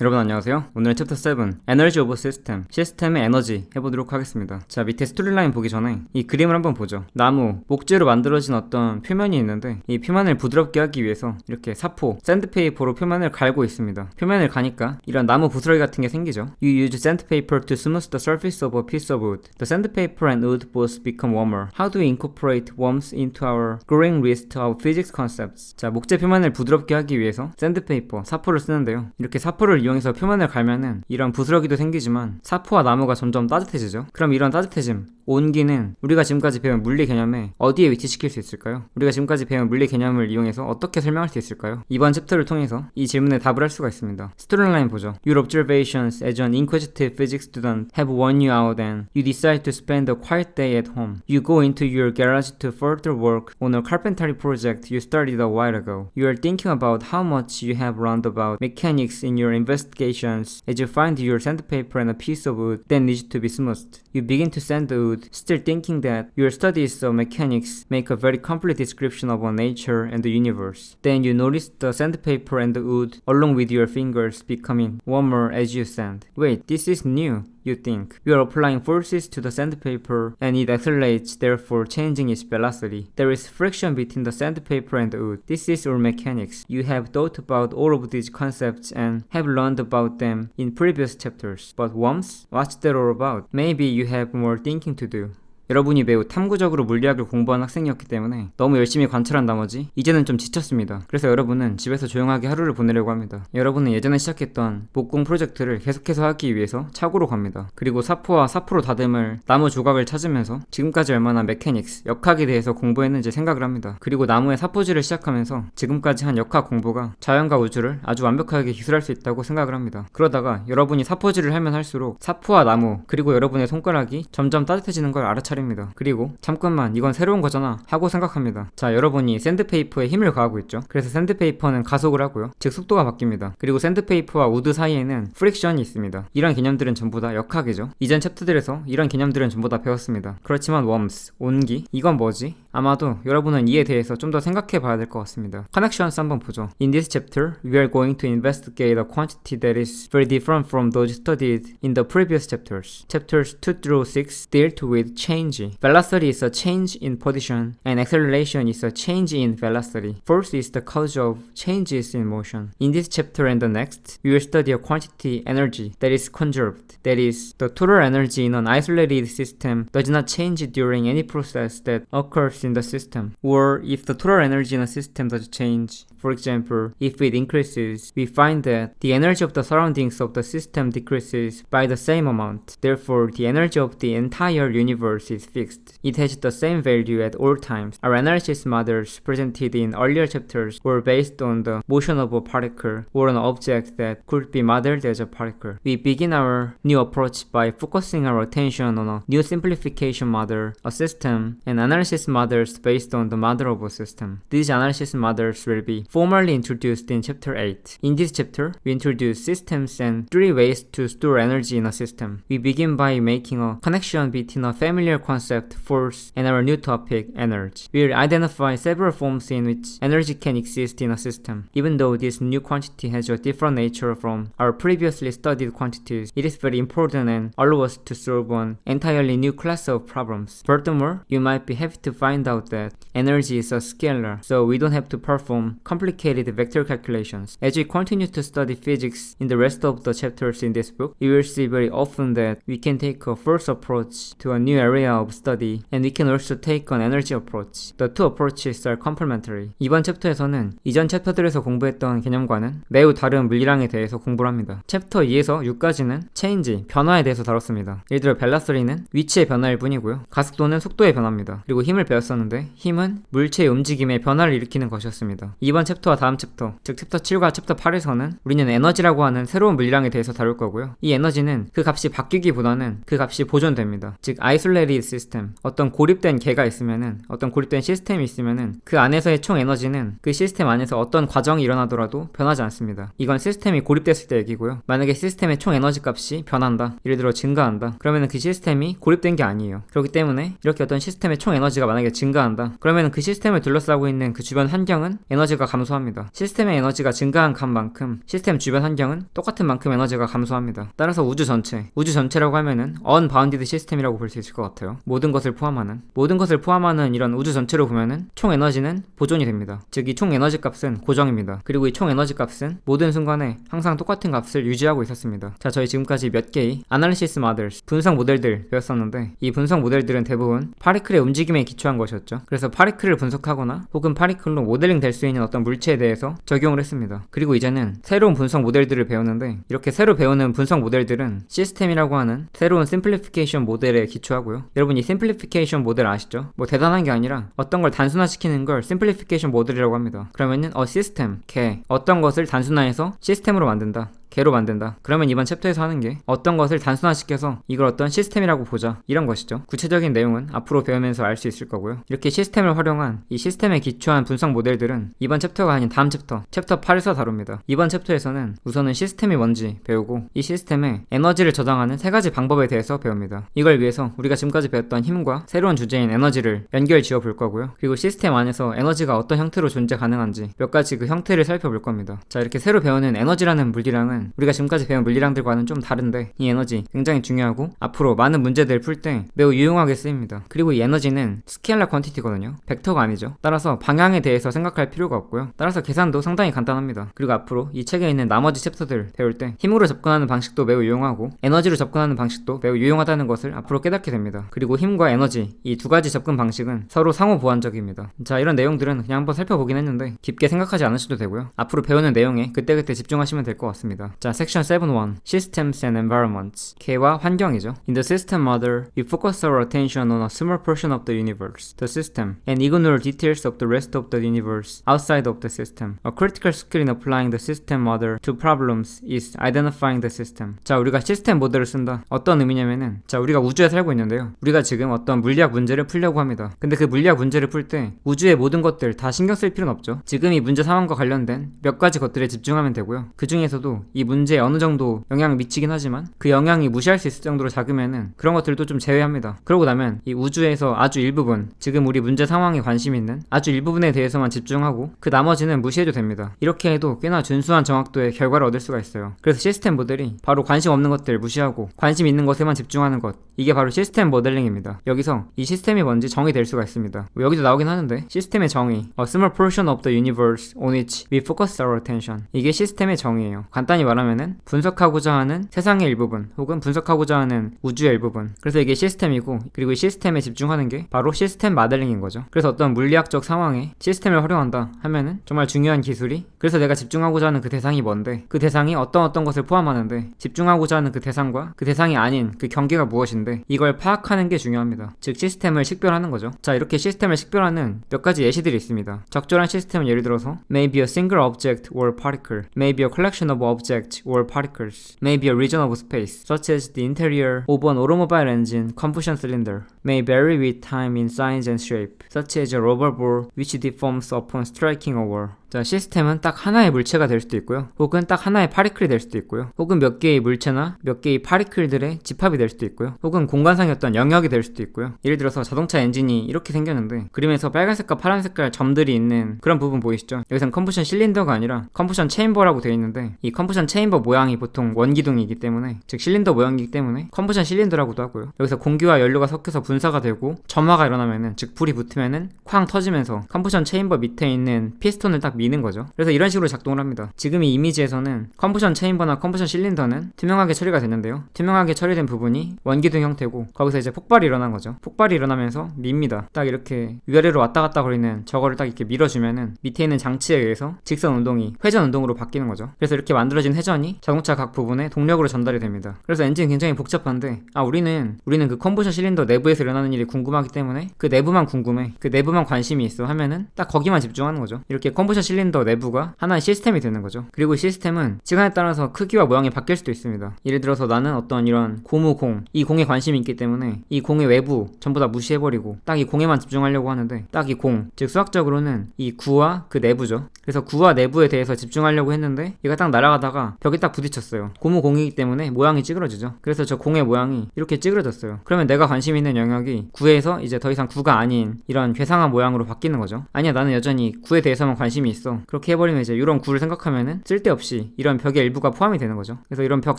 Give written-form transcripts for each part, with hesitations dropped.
여러분 안녕하세요. 오늘은 챕터 7 에너지 오브 시스템, 시스템의 에너지 해보도록 하겠습니다. 자, 밑에 스토리라인 보기 전에 이 그림을 한번 보죠. 나무, 목재로 만들어진 어떤 표면이 있는데 이 표면을 부드럽게 하기 위해서 이렇게 사포, 샌드페이퍼로 표면을 갈고 있습니다. 표면을 가니까 이런 나무 부스러기 같은 게 생기죠. You use sandpaper to smooth the surface of a piece of wood. The sandpaper and wood both become warmer. How do we incorporate warmth into our growing list of physics concepts? 자, 목재 표면을 부드럽게 하기 위해서 샌드페이퍼, 사포를 쓰는데요. 이렇게 사포를 이용해서 표면을 갈면은 이런 부스러기도 생기지만 사포와 나무가 점점 따뜻해지죠. 그럼 이런 따뜻해짐, 온기는 우리가 지금까지 배운 물리 개념에 어디에 위치시킬 수 있을까요? 우리가 지금까지 배운 물리 개념을 이용해서 어떻게 설명할 수 있을까요? 이번 챕터를 통해서 이 질문에 답을 할 수가 있습니다. 스토리라인 보죠. Your observations as an inquisitive physics student have worn you out and you decide to spend a quiet day at home. You go into your garage to further work on a carpentry project you started a while ago. You are thinking about how much you have learned about mechanics in your investigations as you find your sandpaper and a piece of wood that needs to be smoothed. You begin to sand the wood, still thinking that your studies of mechanics make a very complete description of nature and the universe. Then you notice the sandpaper and the wood, along with your fingers, becoming warmer as you sand. Wait, this is new. You think. You are applying forces to the sandpaper and it accelerates, therefore changing its velocity. There is friction between the sandpaper and the wood. This is all mechanics. You have thought about all of these concepts and have learned about them in previous chapters. But warmth? What's that all about? Maybe you have more thinking to do. 여러분이 매우 탐구적으로 물리학을 공부한 학생이었기 때문에 너무 열심히 관찰한 나머지 이제는 좀 지쳤습니다. 그래서 여러분은 집에서 조용하게 하루를 보내려고 합니다. 여러분은 예전에 시작했던 목공 프로젝트를 계속해서 하기 위해서 차고로 갑니다. 그리고 사포와 사포로 다듬을 나무 조각을 찾으면서 지금까지 얼마나 메케닉스, 역학에 대해서 공부했는지 생각을 합니다. 그리고 나무의 사포질을 시작하면서 지금까지 한 역학 공부가 자연과 우주를 아주 완벽하게 기술할 수 있다고 생각을 합니다. 그러다가 여러분이 사포질을 하면 할수록 사포와 나무 그리고 여러분의 손가락이 점점 따뜻해지는 걸 알아차립니다. 그리고 잠깐만 이건 새로운 거잖아 하고 생각합니다. 자, 여러분이 샌드페이퍼에 힘을 가하고 있죠. 그래서 샌드페이퍼는 가속을 하고요. 즉 속도가 바뀝니다. 그리고 샌드페이퍼와 우드 사이에는 프릭션이 있습니다. 이런 개념들은 전부 다 역학이죠. 이전 챕터들에서 이런 개념들은 전부 다 배웠습니다. 그렇지만 웜스, 온기, 이건 뭐지? 아마도 여러분은 이에 대해서 좀 더 생각해 봐야 될 것 같습니다. Connections 한번 보죠. In this chapter, we are going to investigate a quantity that is very different from those studied in the previous chapters. Chapters 2 through 6 dealt with change. Velocity is a change in position and acceleration is a change in velocity. Force is the cause of changes in motion. In this chapter and the next, we will study a quantity energy that is conserved. That is, the total energy in an isolated system does not change during any process that occurs in the system. Or if the total energy in a system does change, for example, if it increases, we find that the energy of the surroundings of the system decreases by the same amount. Therefore, the energy of the entire universe is fixed. It has the same value at all times. Our analysis models presented in earlier chapters were based on the motion of a particle or an object that could be modeled as a particle. We begin our new approach by focusing our attention on a new simplification model, a system, and analysis models based on the model of a system. These analysis models will be formally introduced in chapter 8. In this chapter, we introduce systems and 3 ways to store energy in a system. We begin by making a connection between a familiar concept, force, and our new topic, energy. We will identify several forms in which energy can exist in a system. Even though this new quantity has a different nature from our previously studied quantities, it is very important and allows us to solve an entirely new class of problems. Furthermore, you might be happy to find out that energy is a scalar, so we don't have to perform complicated vector calculations. As we continue to study physics in the rest of the chapters in this book, you will see very often that we can take a force approach to a new area of study, and we can also take an energy approach. The two approaches are complementary. 이번 챕터에서는 이전 챕터들에서 공부했던 개념과는 매우 다른 물리량에 대해서 공부를 합니다. 챕터 2에서 6까지는 change, 변화에 대해서 다뤘습니다. 예를 들어 velocity는 위치의 변화일 뿐이고요. 가속도는 속도의 변화입니다. 그리고 힘을 배웠었는데 힘은 물체의 움직임의 변화를 일으키는 것이었습니다. 이번 챕터와 다음 챕터, 즉 챕터 7과 챕터 8에서는 우리는 에너지라고 하는 새로운 물리량에 대해서 다룰 거고요. 이 에너지는 그 값이 바뀌기보다는 그 값이 보존됩니다. 즉 isolated 시스템, 어떤 고립된 개가 있으면은, 어떤 고립된 시스템이 있으면은 그 안에서의 총 에너지는 그 시스템 안에서 어떤 과정이 일어나더라도 변하지 않습니다. 이건 시스템이 고립됐을 때 얘기고요. 만약에 시스템의 총 에너지 값이 변한다, 예를 들어 증가한다, 그러면은 그 시스템이 고립된 게 아니에요. 그렇기 때문에 이렇게 어떤 시스템의 총 에너지가 만약에 증가한다, 그러면은 그 시스템을 둘러싸고 있는 그 주변 환경은 에너지가 감소합니다. 시스템의 에너지가 증가한 값만큼 시스템 주변 환경은 똑같은 만큼 에너지가 감소합니다. 따라서 우주 전체라고 하면은 unbounded 시스템이라고 볼 수 있을 것 같아요. 모든 것을 포함하는 이런 우주 전체로 보면은 총 에너지는 보존이 됩니다. 즉 이 총 에너지 값은 고정입니다. 그리고 이 총 에너지 값은 모든 순간에 항상 똑같은 값을 유지하고 있었습니다. 자, 저희 지금까지 몇 개의 Analysis Models, 분석 모델들 배웠었는데, 이 분석 모델들은 대부분 파리클의 움직임에 기초한 것이었죠. 그래서 파리클을 분석하거나 혹은 파리클로 모델링 될 수 있는 어떤 물체에 대해서 적용을 했습니다. 그리고 이제는 새로운 분석 모델들을 배우는데, 이렇게 새로 배우는 분석 모델들은 시스템이라고 하는 새로운 심플리피케이션 모델에 기초하고요. 여러분 이 심플리피케이션 모델 아시죠? 뭐 대단한 게 아니라 어떤 걸 단순화시키는 걸 심플리피케이션 모델이라고 합니다. 그러면은 시스템, 개, 어떤 것을 단순화해서 시스템으로 만든다, 개로 만든다. 그러면 이번 챕터에서 하는 게 어떤 것을 단순화시켜서 이걸 어떤 시스템이라고 보자, 이런 것이죠. 구체적인 내용은 앞으로 배우면서 알 수 있을 거고요. 이렇게 시스템을 활용한 이 시스템에 기초한 분석 모델들은 이번 챕터가 아닌 다음 챕터 8에서 다룹니다. 이번 챕터에서는 우선은 시스템이 뭔지 배우고, 이 시스템에 에너지를 저장하는 3가지 방법에 대해서 배웁니다. 이걸 위해서 우리가 지금까지 배웠던 힘과 새로운 주제인 에너지를 연결 지어 볼 거고요. 그리고 시스템 안에서 에너지가 어떤 형태로 존재 가능한지 몇 가지 그 형태를 살펴볼 겁니다. 자, 이렇게 새로 배우는 에너지라는 물리량은 우리가 지금까지 배운 물리량들과는 좀 다른데, 이 에너지 굉장히 중요하고 앞으로 많은 문제들을 풀 때 매우 유용하게 쓰입니다. 그리고 이 에너지는 스케일러 퀀티티거든요. 벡터가 아니죠. 따라서 방향에 대해서 생각할 필요가 없고요. 따라서 계산도 상당히 간단합니다. 그리고 앞으로 이 책에 있는 나머지 챕터들 배울 때 힘으로 접근하는 방식도 매우 유용하고 에너지로 접근하는 방식도 매우 유용하다는 것을 앞으로 깨닫게 됩니다. 그리고 힘과 에너지, 이 2가지 접근 방식은 서로 상호 보완적입니다. 자, 이런 내용들은 그냥 한번 살펴보긴 했는데 깊게 생각하지 않으셔도 되고요. 앞으로 배우는 내용에 그때그때 집중하시면 될 것 같습니다. 자, 섹션 7.1 Systems and Environments. 개와 환경이죠. In the system model, we focus our attention on a small portion of the universe, the system, and ignore details of the rest of the universe outside of the system. A critical skill in applying the system model to problems is identifying the system. 자, 우리가 시스템 모델을 쓴다. 어떤 의미냐면은, 자, 우리가 우주에 살고 있는데요. 우리가 지금 어떤 물리학 문제를 풀려고 합니다. 근데 그 물리학 문제를 풀 때 우주의 모든 것들 다 신경 쓸 필요는 없죠. 지금 이 문제 상황과 관련된 몇 가지 것들에 집중하면 되고요. 그 중에서도 이 문제에 어느 정도 영향을 미치긴 하지만 그 영향이 무시할 수 있을 정도로 작으면은 그런 것들도 좀 제외합니다. 그러고 나면 이 우주에서 아주 일부분, 지금 우리 문제 상황에 관심 있는 아주 일부분에 대해서만 집중하고 그 나머지는 무시해도 됩니다. 이렇게 해도 꽤나 준수한 정확도의 결과를 얻을 수가 있어요. 그래서 시스템 모델이 바로 관심 없는 것들 무시하고 관심 있는 것에만 집중하는 것, 이게 바로 시스템 모델링입니다. 여기서 이 시스템이 뭔지 정의될 수가 있습니다. 여기도 나오긴 하는데, 시스템의 정의, a small portion of the universe on which we focus our attention. 이게 시스템의 정의예요. 간단히 말하면은 분석하고자 하는 세상의 일부분 혹은 분석하고자 하는 우주의 일부분, 그래서 이게 시스템이고, 그리고 이 시스템에 집중하는 게 바로 시스템 모델링인 거죠. 그래서 어떤 물리학적 상황에 시스템을 활용한다 하면은 정말 중요한 기술이, 그래서 내가 집중하고자 하는 그 대상이 뭔데, 그 대상이 어떤 것을 포함하는데, 집중하고자 하는 그 대상과 그 대상이 아닌 그 경계가 무엇인데, 이걸 파악하는 게 중요합니다. 즉 시스템을 식별하는 거죠. 자, 이렇게 시스템을 식별하는 몇 가지 예시들이 있습니다. 적절한 시스템은 예를 들어서 may be a single object or particle, may be a collection of objects or particles, may be a region of space, such as the interior of an automobile engine combustion cylinder, may vary with time in size and shape, such as a rubber ball which deforms upon striking a wall. 자, 시스템은 딱 하나의 물체가 될 수도 있고요. 혹은 딱 하나의 파리클이 될 수도 있고요. 혹은 몇 개의 물체나 몇 개의 파리클들의 집합이 될 수도 있고요. 혹은 공간상의 어떤 영역이 될 수도 있고요. 예를 들어서 자동차 엔진이 이렇게 생겼는데 그림에서 빨간색과 파란색깔 점들이 있는 그런 부분 보이시죠? 여기서는 컴부션 실린더가 아니라 컴부션 체인버라고 되어 있는데, 이 컴부션 체인버 모양이 보통 원기둥이기 때문에, 즉 실린더 모양이기 때문에 컴부션 실린더라고도 하고요. 여기서 공기와 연료가 섞여서 분사가 되고 점화가 일어나면은, 즉 불이 붙으면은 쾅 터지면서 컴부션 체인버 밑에 있는 피스톤을 딱 미는 거죠. 그래서 이런 식으로 작동을 합니다. 지금 이 이미지에서는 컴부션 체인버나 컴부션 실린더는 투명하게 처리가 됐는데요. 투명하게 처리된 부분이 원기둥 형태고, 거기서 이제 폭발이 일어난 거죠. 폭발이 일어나면서 밉니다. 딱 이렇게 위아래로 왔다 갔다 거리는 저거를 딱 이렇게 밀어주면은 밑에 있는 장치에 의해서 직선 운동이 회전 운동으로 바뀌는 거죠. 그래서 이렇게 만들어진 회전이 자동차 각 부분에 동력으로 전달이 됩니다. 그래서 엔진이 굉장히 복잡한데, 우리는 그 컴부션 실린더 내부에서 일어나는 일이 궁금하기 때문에 그 내부만 궁금해, 그 내부만 관심이 있어 하면은 딱 거기만 집중하는 거죠. 이렇게 컴부션 실린더 내부가 하나의 시스템이 되는 거죠. 그리고 시스템은 시간에 따라서 크기와 모양이 바뀔 수도 있습니다. 예를 들어서 나는 어떤 이런 고무 공, 이 공에 관심이 있기 때문에 이 공의 외부 전부 다 무시해버리고 딱 이 공에만 집중하려고 하는데 딱 이 공, 즉 수학적으로는 이 구와 그 내부죠. 그래서 구와 내부에 대해서 집중하려고 했는데 얘가 딱 날아가다가 벽에 딱 부딪혔어요. 고무 공이기 때문에 모양이 찌그러지죠. 그래서 저 공의 모양이 이렇게 찌그러졌어요. 그러면 내가 관심 있는 영역이 구에서 이제 더 이상 구가 아닌 이런 괴상한 모양으로 바뀌는 거죠. 아니야, 나는 여전히 구에 대해서만 관심이 있어. 그렇게 해버리면 이제 이런 구를 생각하면은 쓸데없이 이런 벽의 일부가 포함이 되는 거죠. 그래서 이런 벽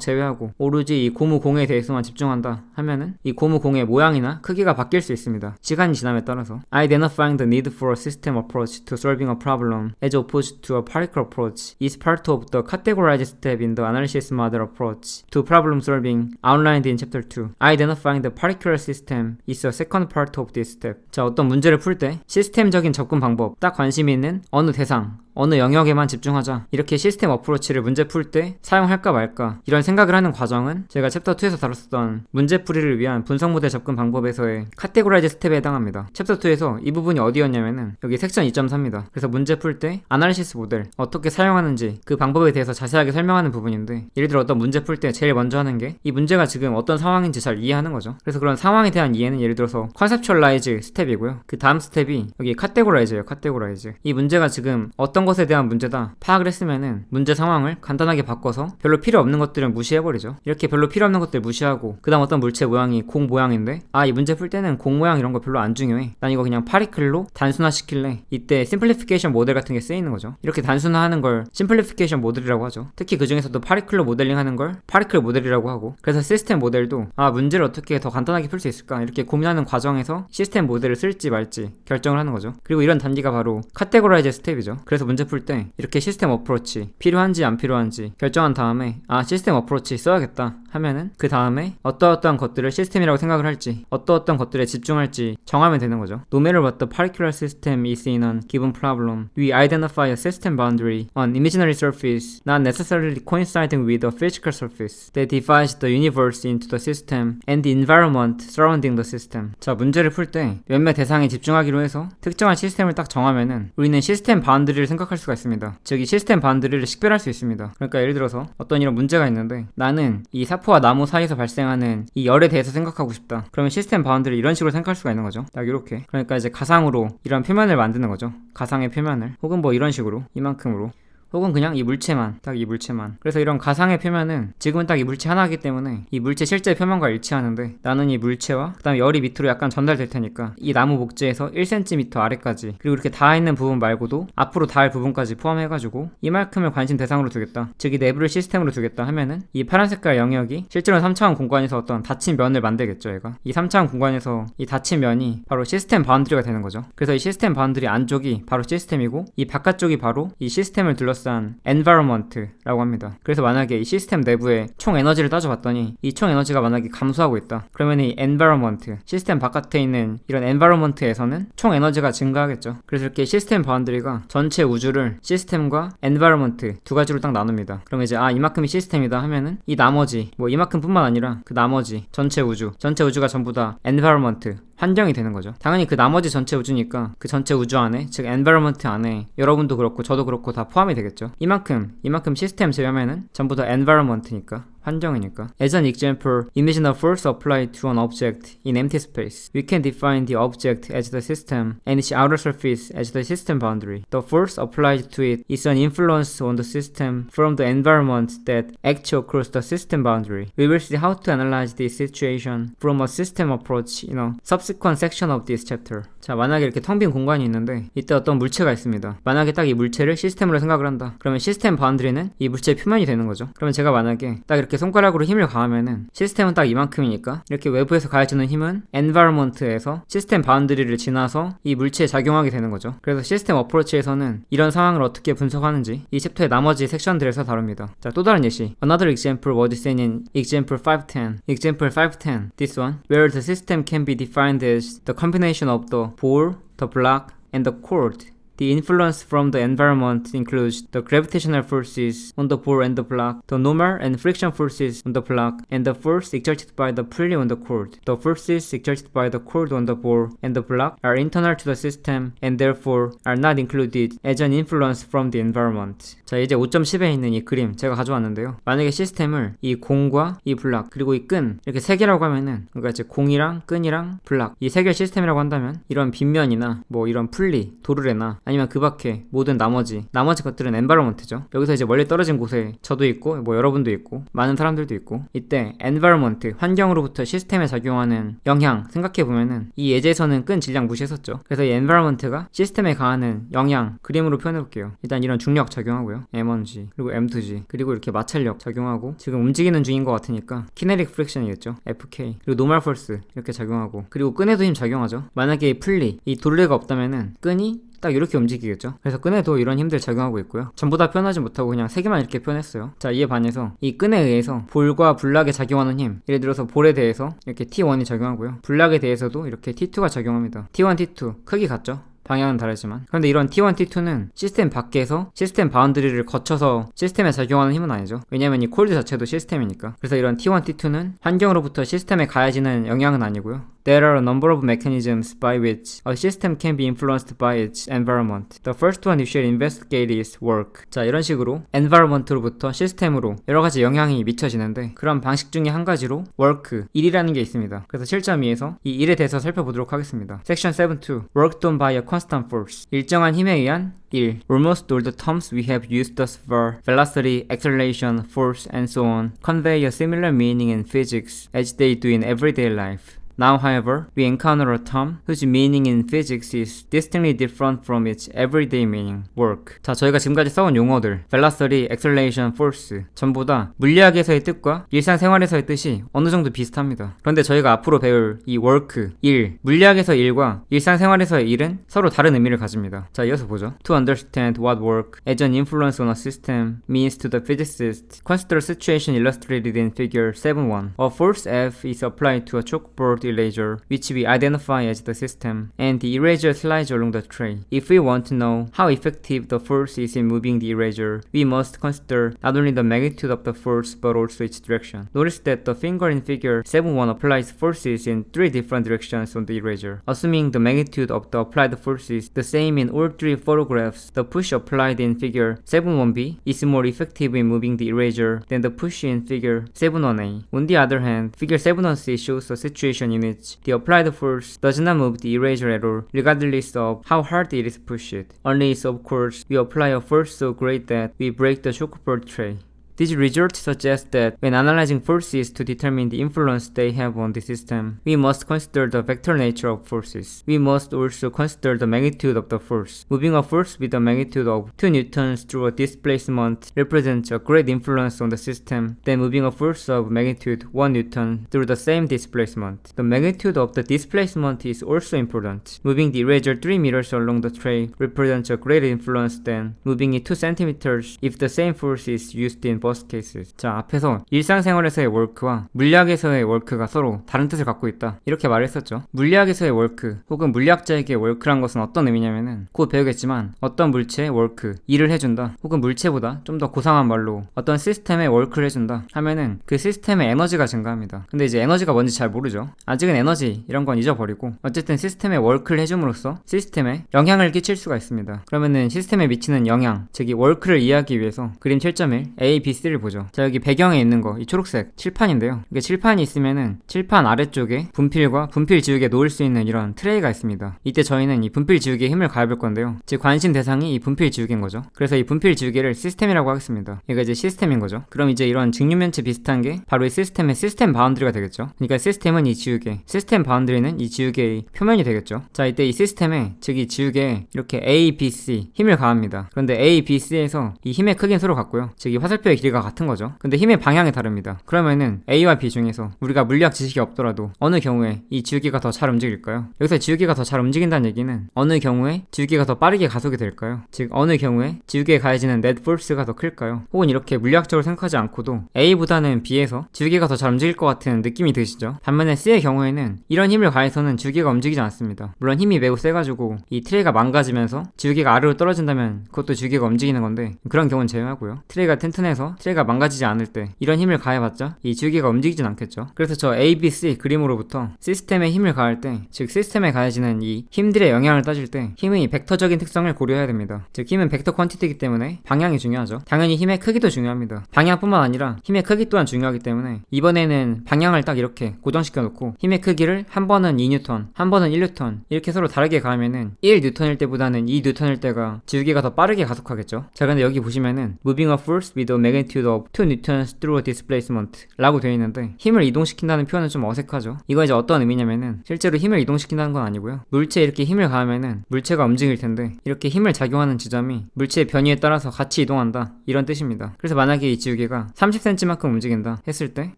제외하고 오로지 이 고무 공에 대해서만 집중한다 하면은 이 고무 공의 모양이나 크기가 바뀔 수 있습니다. 시간이 지남에 따라서. Identifying the need for a system approach to solving a problem as opposed to a particle approach is part of the categorized step in the analysis model approach to problem solving outlined in chapter 2. Identifying the particular system is a second part of this step. 자, 어떤 문제를 풀 때 시스템적인 접근 방법, 딱 관심이 있는 어느 대상, 어느 영역에만 집중하자, 이렇게 시스템 어프로치를 문제 풀 때 사용할까 말까 이런 생각을 하는 과정은 제가 챕터 2에서 다뤘었던 문제풀이를 위한 분석모델 접근 방법에서의 카테고라이즈 스텝에 해당합니다. 챕터 2에서 이 부분이 어디였냐면은 여기 섹션 2.4입니다. 그래서 문제 풀 때 아날리시스 모델 어떻게 사용하는지 그 방법에 대해서 자세하게 설명하는 부분인데, 예를 들어 어떤 문제 풀 때 제일 먼저 하는 게 이 문제가 지금 어떤 상황인지 잘 이해하는 거죠. 그래서 그런 상황에 대한 이해는 예를 들어서 컨셉츄얼라이즈 스텝이고요. 그 다음 스텝이 여기 카테고라이즈예요. 카테고라이즈. 이 문제가 지금 어떤 것에 대한 문제다 파악을 했으면은 문제 상황을 간단하게 바꿔서 별로 필요 없는 것들은 무시해버리죠. 이렇게 별로 필요 없는 것들 무시하고 그 다음 어떤 물체 모양이 공 모양인데, 아, 이 문제 풀 때는 공 모양 이런 거 별로 안 중요해, 난 이거 그냥 파리클로 단순화시킬래. 이때 심플리피케이션 모델 같은 게 쓰이는 거죠. 이렇게 단순화하는 걸 심플리피케이션 모델이라고 하죠. 특히 그 중에서도 파리클로 모델링 하는 걸 파리클 모델이라고 하고, 그래서 시스템 모델도 아, 문제를 어떻게 더 간단하게 풀 수 있을까 이렇게 고민하는 과정에서 시스템 모델을 쓸지 말지 결정을 하는 거죠. 그리고 이런 단계가 바로 카테고라이즈 스텝이죠. 그래서 문제 풀 때 이렇게 시스템 어프로치 필요한지 안 필요한지 결정한 다음에 아, 시스템 어프로치 써야겠다 하면은 그 다음에 어떠어떠한 것들을 시스템이라고 생각을 할지 어떠어떠한 것들에 집중할지 정하면 되는 거죠. No matter what the particular system is in a given problem, we identify a system boundary on imaginary surface not necessarily coinciding with a physical surface that divides the universe into the system and the environment surrounding the system. 자, 문제를 풀 때 몇몇 대상에 집중하기로 해서 특정한 시스템을 딱 정하면은 우리는 시스템 바운드리를 생각할 수가 있습니다. 즉 이 시스템 바운드리를 식별할 수 있습니다. 그러니까 예를 들어서 어떤 이런 문제가 있는데 나는 이 사포와 나무 사이에서 발생하는 이 열에 대해서 생각하고 싶다. 그러면 시스템 바운드리를 이런 식으로 생각할 수가 있는 거죠. 딱 이렇게. 그러니까 이제 가상으로 이런 표면을 만드는 거죠. 가상의 표면을. 혹은 뭐 이런 식으로 이만큼으로. 혹은 그냥 이 물체만, 딱 이 물체만. 그래서 이런 가상의 표면은 지금은 딱 이 물체 하나이기 때문에 이 물체 실제 표면과 일치하는데, 나는 이 물체와 그 다음에 열이 밑으로 약간 전달될 테니까 이 나무 목재에서 1cm 아래까지, 그리고 이렇게 닿아 있는 부분 말고도 앞으로 닿을 부분까지 포함해가지고 이만큼을 관심 대상으로 두겠다, 즉 이 내부를 시스템으로 두겠다 하면은 이 파란 색깔 영역이 실제로 3차원 공간에서 어떤 닫힌 면을 만들겠죠. 얘가 이 3차원 공간에서 이 닫힌 면이 바로 시스템 바운드리가 되는 거죠. 그래서 이 시스템 바운드리 안쪽이 바로 시스템이고 이 바깥쪽이 바로 이 시스템을 둘러싼 environment라고 합니다. 그래서 만약에 이 시스템 내부의 총 에너지를 따져봤더니 이 총 에너지가 만약에 감소하고 있다, 그러면 이 environment, 시스템 바깥에 있는 이런 environment에서는 총 에너지가 증가하겠죠. 그래서 이렇게 시스템 바운드리가 전체 우주를 시스템과 environment 두 가지로 딱 나눕니다. 그러면 이제 아, 이만큼이 시스템이다 하면은 이 나머지 뭐 이만큼 뿐만 아니라 그 나머지 전체 우주가 전부 다 environment, 환경이 되는 거죠. 당연히 그 나머지 전체 우주니까 그 전체 우주 안에, 즉 environment 안에 여러분도 그렇고 저도 그렇고 다 포함이 되겠죠. 이만큼 시스템 제외하면은 전부 다 environment니까, 환경이니까. As an example, imagine a force applied to an object in empty space. We can define the object as the system and its outer surface as the system boundary. The force applied to it is an influence on the system from the environment that acts across the system boundary. We will see how to analyze this situation from a system approach in a subsequent section of this chapter. 자, 만약에 이렇게 텅 빈 공간이 있는데 이때 어떤 물체가 있습니다. 만약에 딱 이 물체를 시스템으로 생각을 한다. 그러면 시스템 바운드리는 이 물체의 표면이 되는 거죠. 그러면 제가 만약에 딱 이렇게 손가락으로 힘을 가하면은 시스템은 딱 이만큼이니까 이렇게 외부에서 가해주는 힘은 environment에서 시스템 바운드리를 지나서 이 물체에 작용하게 되는 거죠. 그래서 시스템 어프로치에서는 이런 상황을 어떻게 분석하는지 이 챕터의 나머지 섹션들에서 다룹니다. 자, 또 다른 예시. Another example was seen in example 510. Example 510, this one, where the system can be defined as the combination of the ball, the block, and the cord. The influence from the environment includes the gravitational forces on the ball and the block, the normal and friction forces on the block, and the force exerted by the pulley on the cord. The forces exerted by the cord on the ball and the block are internal to the system and therefore are not included as an influence from the environment. 자, 이제 5.10에 있는 이 그림 제가 가져왔는데요. 만약에 시스템을 이 공과 이 블락 그리고 이 끈 이렇게 세 개라고 하면은, 그러니까 이제 공이랑 끈이랑 블락 이 세 개 시스템이라고 한다면 이런 빗면이나 뭐 이런 풀리, 도르래나 아니면 그 밖에 모든 나머지 것들은 environment죠. 여기서 이제 멀리 떨어진 곳에 저도 있고 뭐 여러분도 있고 많은 사람들도 있고, 이때 environment 환경으로부터 시스템에 작용하는 영향 생각해보면은 이 예제에서는 끈 질량 무시했었죠. 그래서 이 environment가 시스템에 가하는 영향 그림으로 표현해볼게요. 일단 이런 중력 작용하고요, m1g 그리고 m2g 그리고 이렇게 마찰력 작용하고, 지금 움직이는 중인 것 같으니까 kinetic friction이겠죠, fk, 그리고 normal force 이렇게 작용하고, 그리고 끈에도 힘 작용하죠. 만약에 이 풀리, 이 도르래가 없다면은 끈이 딱 이렇게 움직이겠죠. 그래서 끈에도 이런 힘들 작용하고 있고요. 전부 다 표현하지 못하고 그냥 세 개만 이렇게 표현했어요. 자, 이에 반해서 이 끈에 의해서 볼과 블락에 작용하는 힘, 예를 들어서 볼에 대해서 이렇게 T1이 작용하고요, 블락에 대해서도 이렇게 T2가 작용합니다. T1, T2 크기 같죠? 방향은 다르지만. 그런데 이런 T1, T2는 시스템 밖에서 시스템 바운드리를 거쳐서 시스템에 작용하는 힘은 아니죠. 왜냐면 이 콜드 자체도 시스템이니까. 그래서 이런 T1, T2는 환경으로부터 시스템에 가해지는 영향은 아니고요. There are a number of mechanisms by which a system can be influenced by its environment. The first one you should investigate is work. 자, 이런 식으로 environment로부터 시스템으로 여러 가지 영향이 미쳐지는데, 그런 방식 중에 한 가지로 work, 일이라는 게 있습니다. 그래서 7.2에서 이 일에 대해서 살펴보도록 하겠습니다. Section 7.2 Work done by a constant force. 일정한 힘에 의한 일. Almost all the terms we have used thus far, velocity, acceleration, force, and so on, convey a similar meaning in physics as they do in everyday life. Now, however, we encounter a term whose meaning in physics is distinctly different from its everyday meaning, work. 자, 저희가 지금까지 써온 용어들, velocity, acceleration, force 전부 다 물리학에서의 뜻과 일상생활에서의 뜻이 어느 정도 비슷합니다. 그런데 저희가 앞으로 배울 이 work, 일, 물리학에서 일과 일상생활에서의 일은 서로 다른 의미를 가집니다. 자, 이어서 보죠. To understand what work as an influence on a system means to the physicist, consider a situation illustrated in figure 7.1. A force F is applied to a chalkboard eraser, which we identify as the system, and the eraser slides along the tray. If we want to know how effective the force is in moving the eraser, we must consider not only the magnitude of the force but also its direction. Notice that the finger in figure 7.1 applies forces in three different directions on the eraser. Assuming the magnitude of the applied force is the same in all three photographs, the push applied in figure 7.1b is more effective in moving the eraser than the push in figure 7.1a. On the other hand, figure 7.1c shows a situation in which the applied force does not move the eraser at all, regardless of how hard it is pushed. Unless, of course, we apply a force so great that we break the chalkboard tray. These results suggest that when analyzing forces to determine the influence they have on the system, we must consider the vector nature of forces. We must also consider the magnitude of the force. Moving a force with a magnitude of 2 newtons through a displacement represents a great influence on the system than moving a force of magnitude 1 newton through the same displacement. The magnitude of the displacement is also important. Moving the eraser 3 meters along the tray represents a greater influence than moving it 2 centimeters if the same force is used in both cases. 자, 앞에서 일상생활에서의 work와 물리학에서의 work가 서로 다른 뜻을 갖고 있다, 이렇게 말했었죠. 물리학에서의 work 혹은 물리학자에게 work란 것은 어떤 의미냐면은 곧 배우겠지만 어떤 물체의 work, 일을 해준다, 혹은 물체보다 좀 더 고상한 말로 어떤 시스템에 work를 해준다 하면은 그 시스템의 에너지가 증가합니다. 근데 이제 에너지가 뭔지 잘 모르죠. 아직은 에너지 이런 건 잊어버리고 어쨌든 시스템에 work를 해줌으로써 시스템에 영향을 끼칠 수가 있습니다. 그러면은 시스템에 미치는 영향, 즉 이 work를 이해하기 위해서 그림 7.1 A, B, C를 보죠. 자, 여기 배경에 있는 거, 이 초록색 칠판인데요. 이게 칠판이 있으면은 칠판 아래쪽에 분필과 분필 지우개 놓을 수 있는 이런 트레이가 있습니다. 이때 저희는 이 분필 지우개에 힘을 가해볼 건데요. 즉 관심 대상이 이 분필 지우개인 거죠. 그래서 이 분필 지우개를 시스템이라고 하겠습니다. 얘가 이제 시스템인 거죠. 그럼 이제 이런 직류면체 비슷한 게 바로 이 시스템의 시스템 바운드리가 되겠죠. 그러니까 시스템은 이 지우개, 시스템 바운드리는 이 지우개의 표면이 되겠죠. 자, 이때 이 시스템에, 즉 이 지우개에 이렇게 A, B, C 힘을 가합니다. 그런데 A, B, C에서 이 힘의 크기는 서로 같고요. 즉 이 화살표에 길이가 같은 거죠. 근데 힘의 방향이 다릅니다. 그러면은 A와 B 중에서 우리가 물리학 지식이 없더라도 어느 경우에 이 지우개가 더 잘 움직일까요? 여기서 지우개가 더 잘 움직인다는 얘기는 어느 경우에 지우개가 더 빠르게 가속이 될까요? 즉 어느 경우에 지우개에 가해지는 net force가 더 클까요? 혹은 이렇게 물리학적으로 생각하지 않고도 A보다는 B에서 지우개가 더 잘 움직일 것 같은 느낌이 드시죠? 반면에 C의 경우에는 이런 힘을 가해서는 지우개가 움직이지 않습니다. 물론 힘이 매우 세가지고 이 트레이가 망가지면서 지우개가 아래로 떨어진다면 그것도 지우개가 움직이는 건데 그런 경우는 제외하고요. 트레이가 튼튼해서 트레이가 망가지지 않을 때 이런 힘을 가해봤자 이 지우개가 움직이진 않겠죠. 그래서 저 A, B, C 그림으로부터 시스템에 힘을 가할 때, 즉 시스템에 가해지는 이 힘들의 영향을 따질 때 힘의 벡터적인 특성을 고려해야 됩니다. 즉 힘은 벡터 퀀티티이기 때문에 방향이 중요하죠. 당연히 힘의 크기도 중요합니다. 방향뿐만 아니라 힘의 크기 또한 중요하기 때문에 이번에는 방향을 딱 이렇게 고정시켜 놓고 힘의 크기를 한 번은 2뉴턴, 한 번은 1뉴턴 이렇게 서로 다르게 가하면은 1뉴턴일 때보다는 2뉴턴일 때가 지우개가 더 빠르게 가속하겠죠. 자, 근데 여기 보시면은 moving a force with a magnitude of 2 newtons through a displacement 라고 되어 있는데 힘을 이동시킨다는 표현은 좀 어색하죠. 이거 이제 어떤 의미냐면은 실제로 힘을 이동시킨다는 건 아니고요. 물체에 이렇게 힘을 가하면은 물체가 움직일 텐데 이렇게 힘을 작용하는 지점이 물체의 변이에 따라서 같이 이동한다 이런 뜻입니다. 그래서 만약에 이 지우개가 30cm만큼 움직인다 했을 때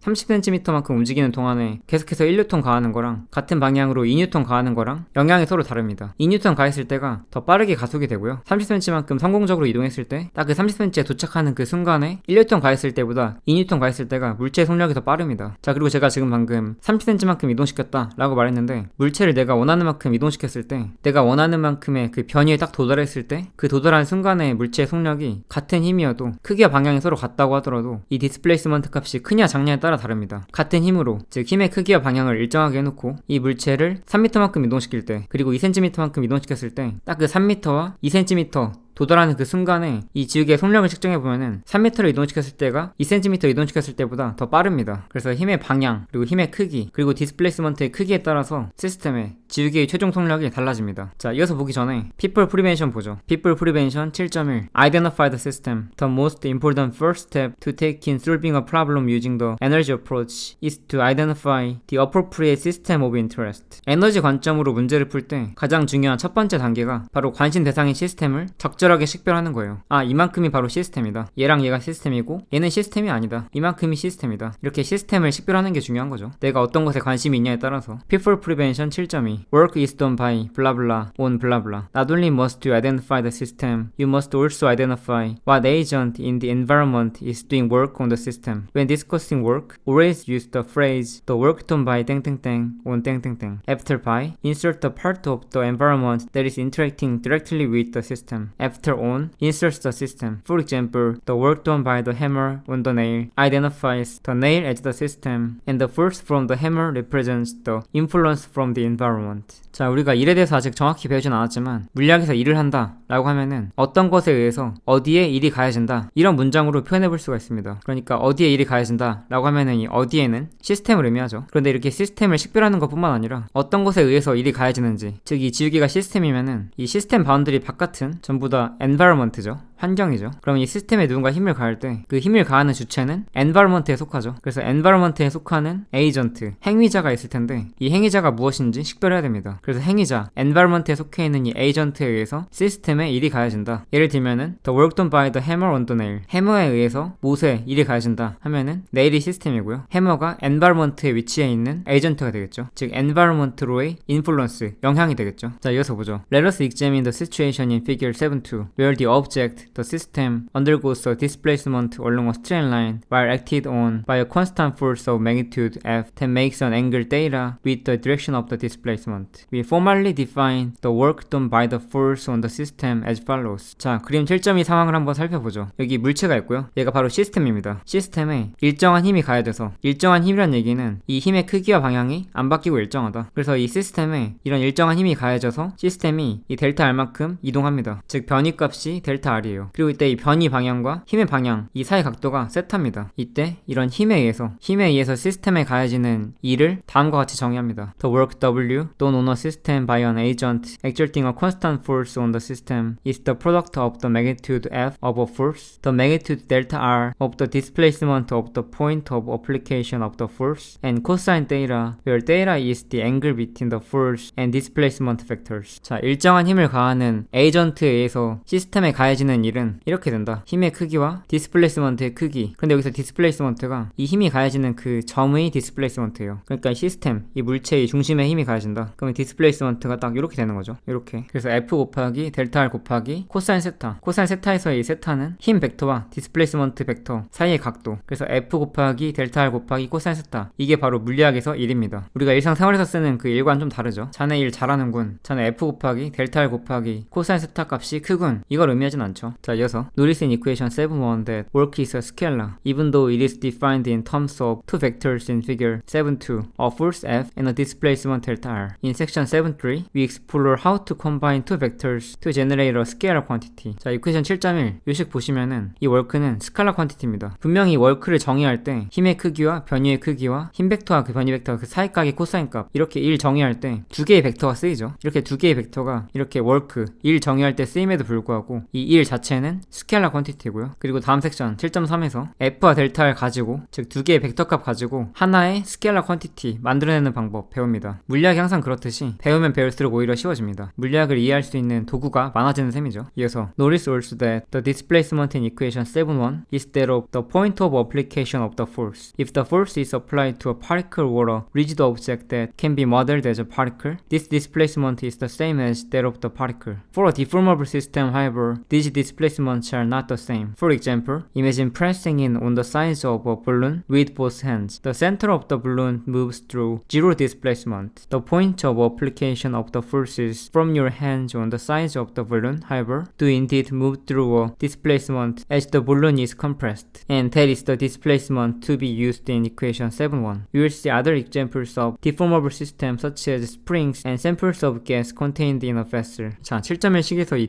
30cm만큼 움직이는 동안에 계속해서 1뉴턴 가하는 거랑 같은 방향으로 2뉴턴 가하는 거랑 영향이 서로 다릅니다. 2뉴턴 가했을 때가 더 빠르게 가속이 되고요. 30cm만큼 성공적으로 이동했을 때 딱 그 30cm에 도착하는 그 순간에 1뉴턴 가했을 때보다 2뉴턴 가했을 때가 물체의 속력이 더 빠릅니다. 자, 그리고 제가 지금 방금 30cm만큼 이동시켰다 라고 말했는데 물체를 내가 원하는 만큼 이동시켰을 때 내가 원하는 만큼의 그 변이에 딱 도달했을 때 그 도달한 순간에 물체의 속력이 같은 힘이어도 크기와 방향이 서로 같다고 하더라도 이 디스플레이스먼트 값이 크냐 작냐에 따라 다릅니다. 같은 힘으로, 즉 힘의 크기와 방향을 일정하게 해놓고 이 물체를 3m만큼 이동시킬 때 그리고 2cm만큼 이동시켰을 때 딱 그 3m와 2cm 도달하는 그 순간에 이 지우개의 속력을 측정해보면은 3m를 이동시켰을 때가 2cm 이동시켰을 때보다 더 빠릅니다. 그래서 힘의 방향, 그리고 힘의 크기, 그리고 디스플레이스먼트의 크기에 따라서 시스템의 지우개의 최종 속력이 달라집니다. 자, 이어서 보기 전에 People Prevention 보죠. People Prevention 7.1 Identify the system. The most important first step to take in solving a problem using the energy approach is to identify the appropriate system of interest. 에너지 관점으로 문제를 풀 때 가장 중요한 첫 번째 단계가 바로 관심 대상인 시스템을 적절하게 식별하는 거예요. 아, 이만큼이 바로 시스템이다. 얘랑 얘가 시스템이고 얘는 시스템이 아니다. 이만큼이 시스템이다. 이렇게 시스템을 식별하는 게 중요한 거죠. 내가 어떤 것에 관심이 있냐에 따라서. People Prevention 7.2 Work is done by blah blah on blah blah. Not only must you identify the system, you must also identify what agent in the environment is doing work on the system. When discussing work, always use the phrase the work done by 땡땡땡 on 땡땡땡. After by, insert the part of the environment that is interacting directly with the system. After on, inserts the system. For example, the work done by the hammer on the nail identifies the nail as the system, and the force from the hammer represents the influence from the environment. 자, 우리가 일에 대해서 아직 정확히 배우진 않았지만 물리학에서 일을 한다 라고 하면은 어떤 것에 의해서 어디에 일이 가해진다 이런 문장으로 표현해 볼 수가 있습니다. 그러니까 어디에 일이 가해진다 라고 하면은 이 어디에는 시스템을 의미하죠. 그런데 이렇게 시스템을 식별하는 것 뿐만 아니라 어떤 것에 의해서 일이 가해지는지, 즉 이 지우개가 시스템이면은 이 시스템 바운드리 바깥은 전부 다 environment죠. 환경이죠. 그럼 이 시스템에 누군가 힘을 가할 때 그 힘을 가하는 주체는 environment에 속하죠. 그래서 environment에 속하는 에이전트, 행위자가 있을 텐데 이 행위자가 무엇인지 식별해야 됩니다. 그래서 행위자, environment에 속해 있는 이 에이전트에 의해서 시스템에 일이 가해진다. 예를 들면은 the work done by the hammer on the nail. 해머에 의해서 못에 일이 가해진다 하면은 네일이 시스템이고요. 해머가 environment에 위치해 있는 에이전트가 되겠죠. 즉 environment로의 influence, 영향이 되겠죠. 자, 이어서 보죠. Let us examine the situation in figure 7.2 where the object, the system, undergoes a displacement along a straight line while acted on by a constant force of magnitude f that makes an angle theta with the direction of the displacement. We formally define the work done by the force on the system as follows. 자, 그림 7.2 상황을 한번 살펴보죠. 여기 물체가 있고요. 얘가 바로 시스템입니다. 시스템에 일정한 힘이 가해져서, 일정한 힘이란 얘기는 이 힘의 크기와 방향이 안 바뀌고 일정하다. 그래서 이 시스템에 이런 일정한 힘이 가해져서 시스템이 이 델타 R만큼 이동합니다. 즉 변이값이 델타 R이에요. 그리고 이때 이 변이 방향과 힘의 방향, 이 사이 각도가 세타입니다. 이때 이런 힘에 의해서 시스템에 가해지는 E를 다음과 같이 정의합니다. The work W done on a system by an agent exerting a constant force on the system is the product of the magnitude F of a force, the magnitude delta R of the displacement of the point of application of the force, and cosine theta, where theta is the angle between the force and displacement vectors. 자, 일정한 힘을 가하는 에이전트에 의해서 시스템에 가해지는 일은 일은 이렇게 된다. 힘의 크기와 디스플레이스먼트의 크기. 근데 여기서 디스플레이스먼트가 이 힘이 가해지는 그 점의 디스플레이스먼트예요. 그러니까 시스템, 이 물체의 중심에 힘이 가해진다. 그러면 디스플레이스먼트가 딱 이렇게 되는 거죠. 이렇게. 그래서 F 곱하기 델타 R 곱하기 코사인 세타. 코사인 세타에서의 이 세타는 힘 벡터와 디스플레이스먼트 벡터 사이의 각도. 그래서 F 곱하기 델타 R 곱하기 코사인 세타. 이게 바로 물리학에서 1입니다. 우리가 일상생활에서 쓰는 그 일과는 좀 다르죠. 자네 일 잘하는군. 자네 F 곱하기 델타 R 곱하기 코사인 세타 값이 크군. 이걸 의미하진 않죠. 자, 이어서 Notice in equation 7.1 that work is a scalar even though it is defined in terms of two vectors in figure 7.2, a force F and a displacement delta R. In section 7.3, we explore how to combine two vectors to generate a scalar quantity. 자, equation 7.1 요식 보시면은 이 월크는 스칼라 퀀티티입니다. 분명히 월크를 정의할 때 힘의 크기와 변위의 크기와 힘 벡터와 그 변위 벡터 그 사이각의 코사인 값 이렇게 1 정의할 때 두 개의 벡터가 쓰이죠. 이렇게 두 개의 벡터가 이렇게 월크 1 정의할 때 쓰임에도 불구하고 이 1 자체는 스케일러 퀀티티고요. 그리고 다음 섹션 7.3에서 F와 델타를 가지고 즉 두 개의 벡터 값 가지고 하나의 스케일러 퀀티티 만들어내는 방법 배웁니다. 물리학이 항상 그렇듯이 배우면 배울수록 오히려 쉬워집니다. 물리학을 이해할 수 있는 도구가 많아지는 셈이죠. 이어서 Notice also that the displacement in equation 7.1 is that of the point of application of the force. If the force is applied to a particle or a rigid object that can be modeled as a particle, this displacement is the same as that of the particle. For a deformable system, however, these displacements are not the same. For example, imagine pressing in on the sides of a balloon with both hands. The center of the balloon moves through zero displacement. The point of application of the forces from your hands on the sides of the balloon, however, do indeed move through a displacement as the balloon is compressed. And that is the displacement to be used in equation 7.1. We will see other examples of deformable systems such as springs and samples of gas contained in a vessel. 자, 7.1식에서 이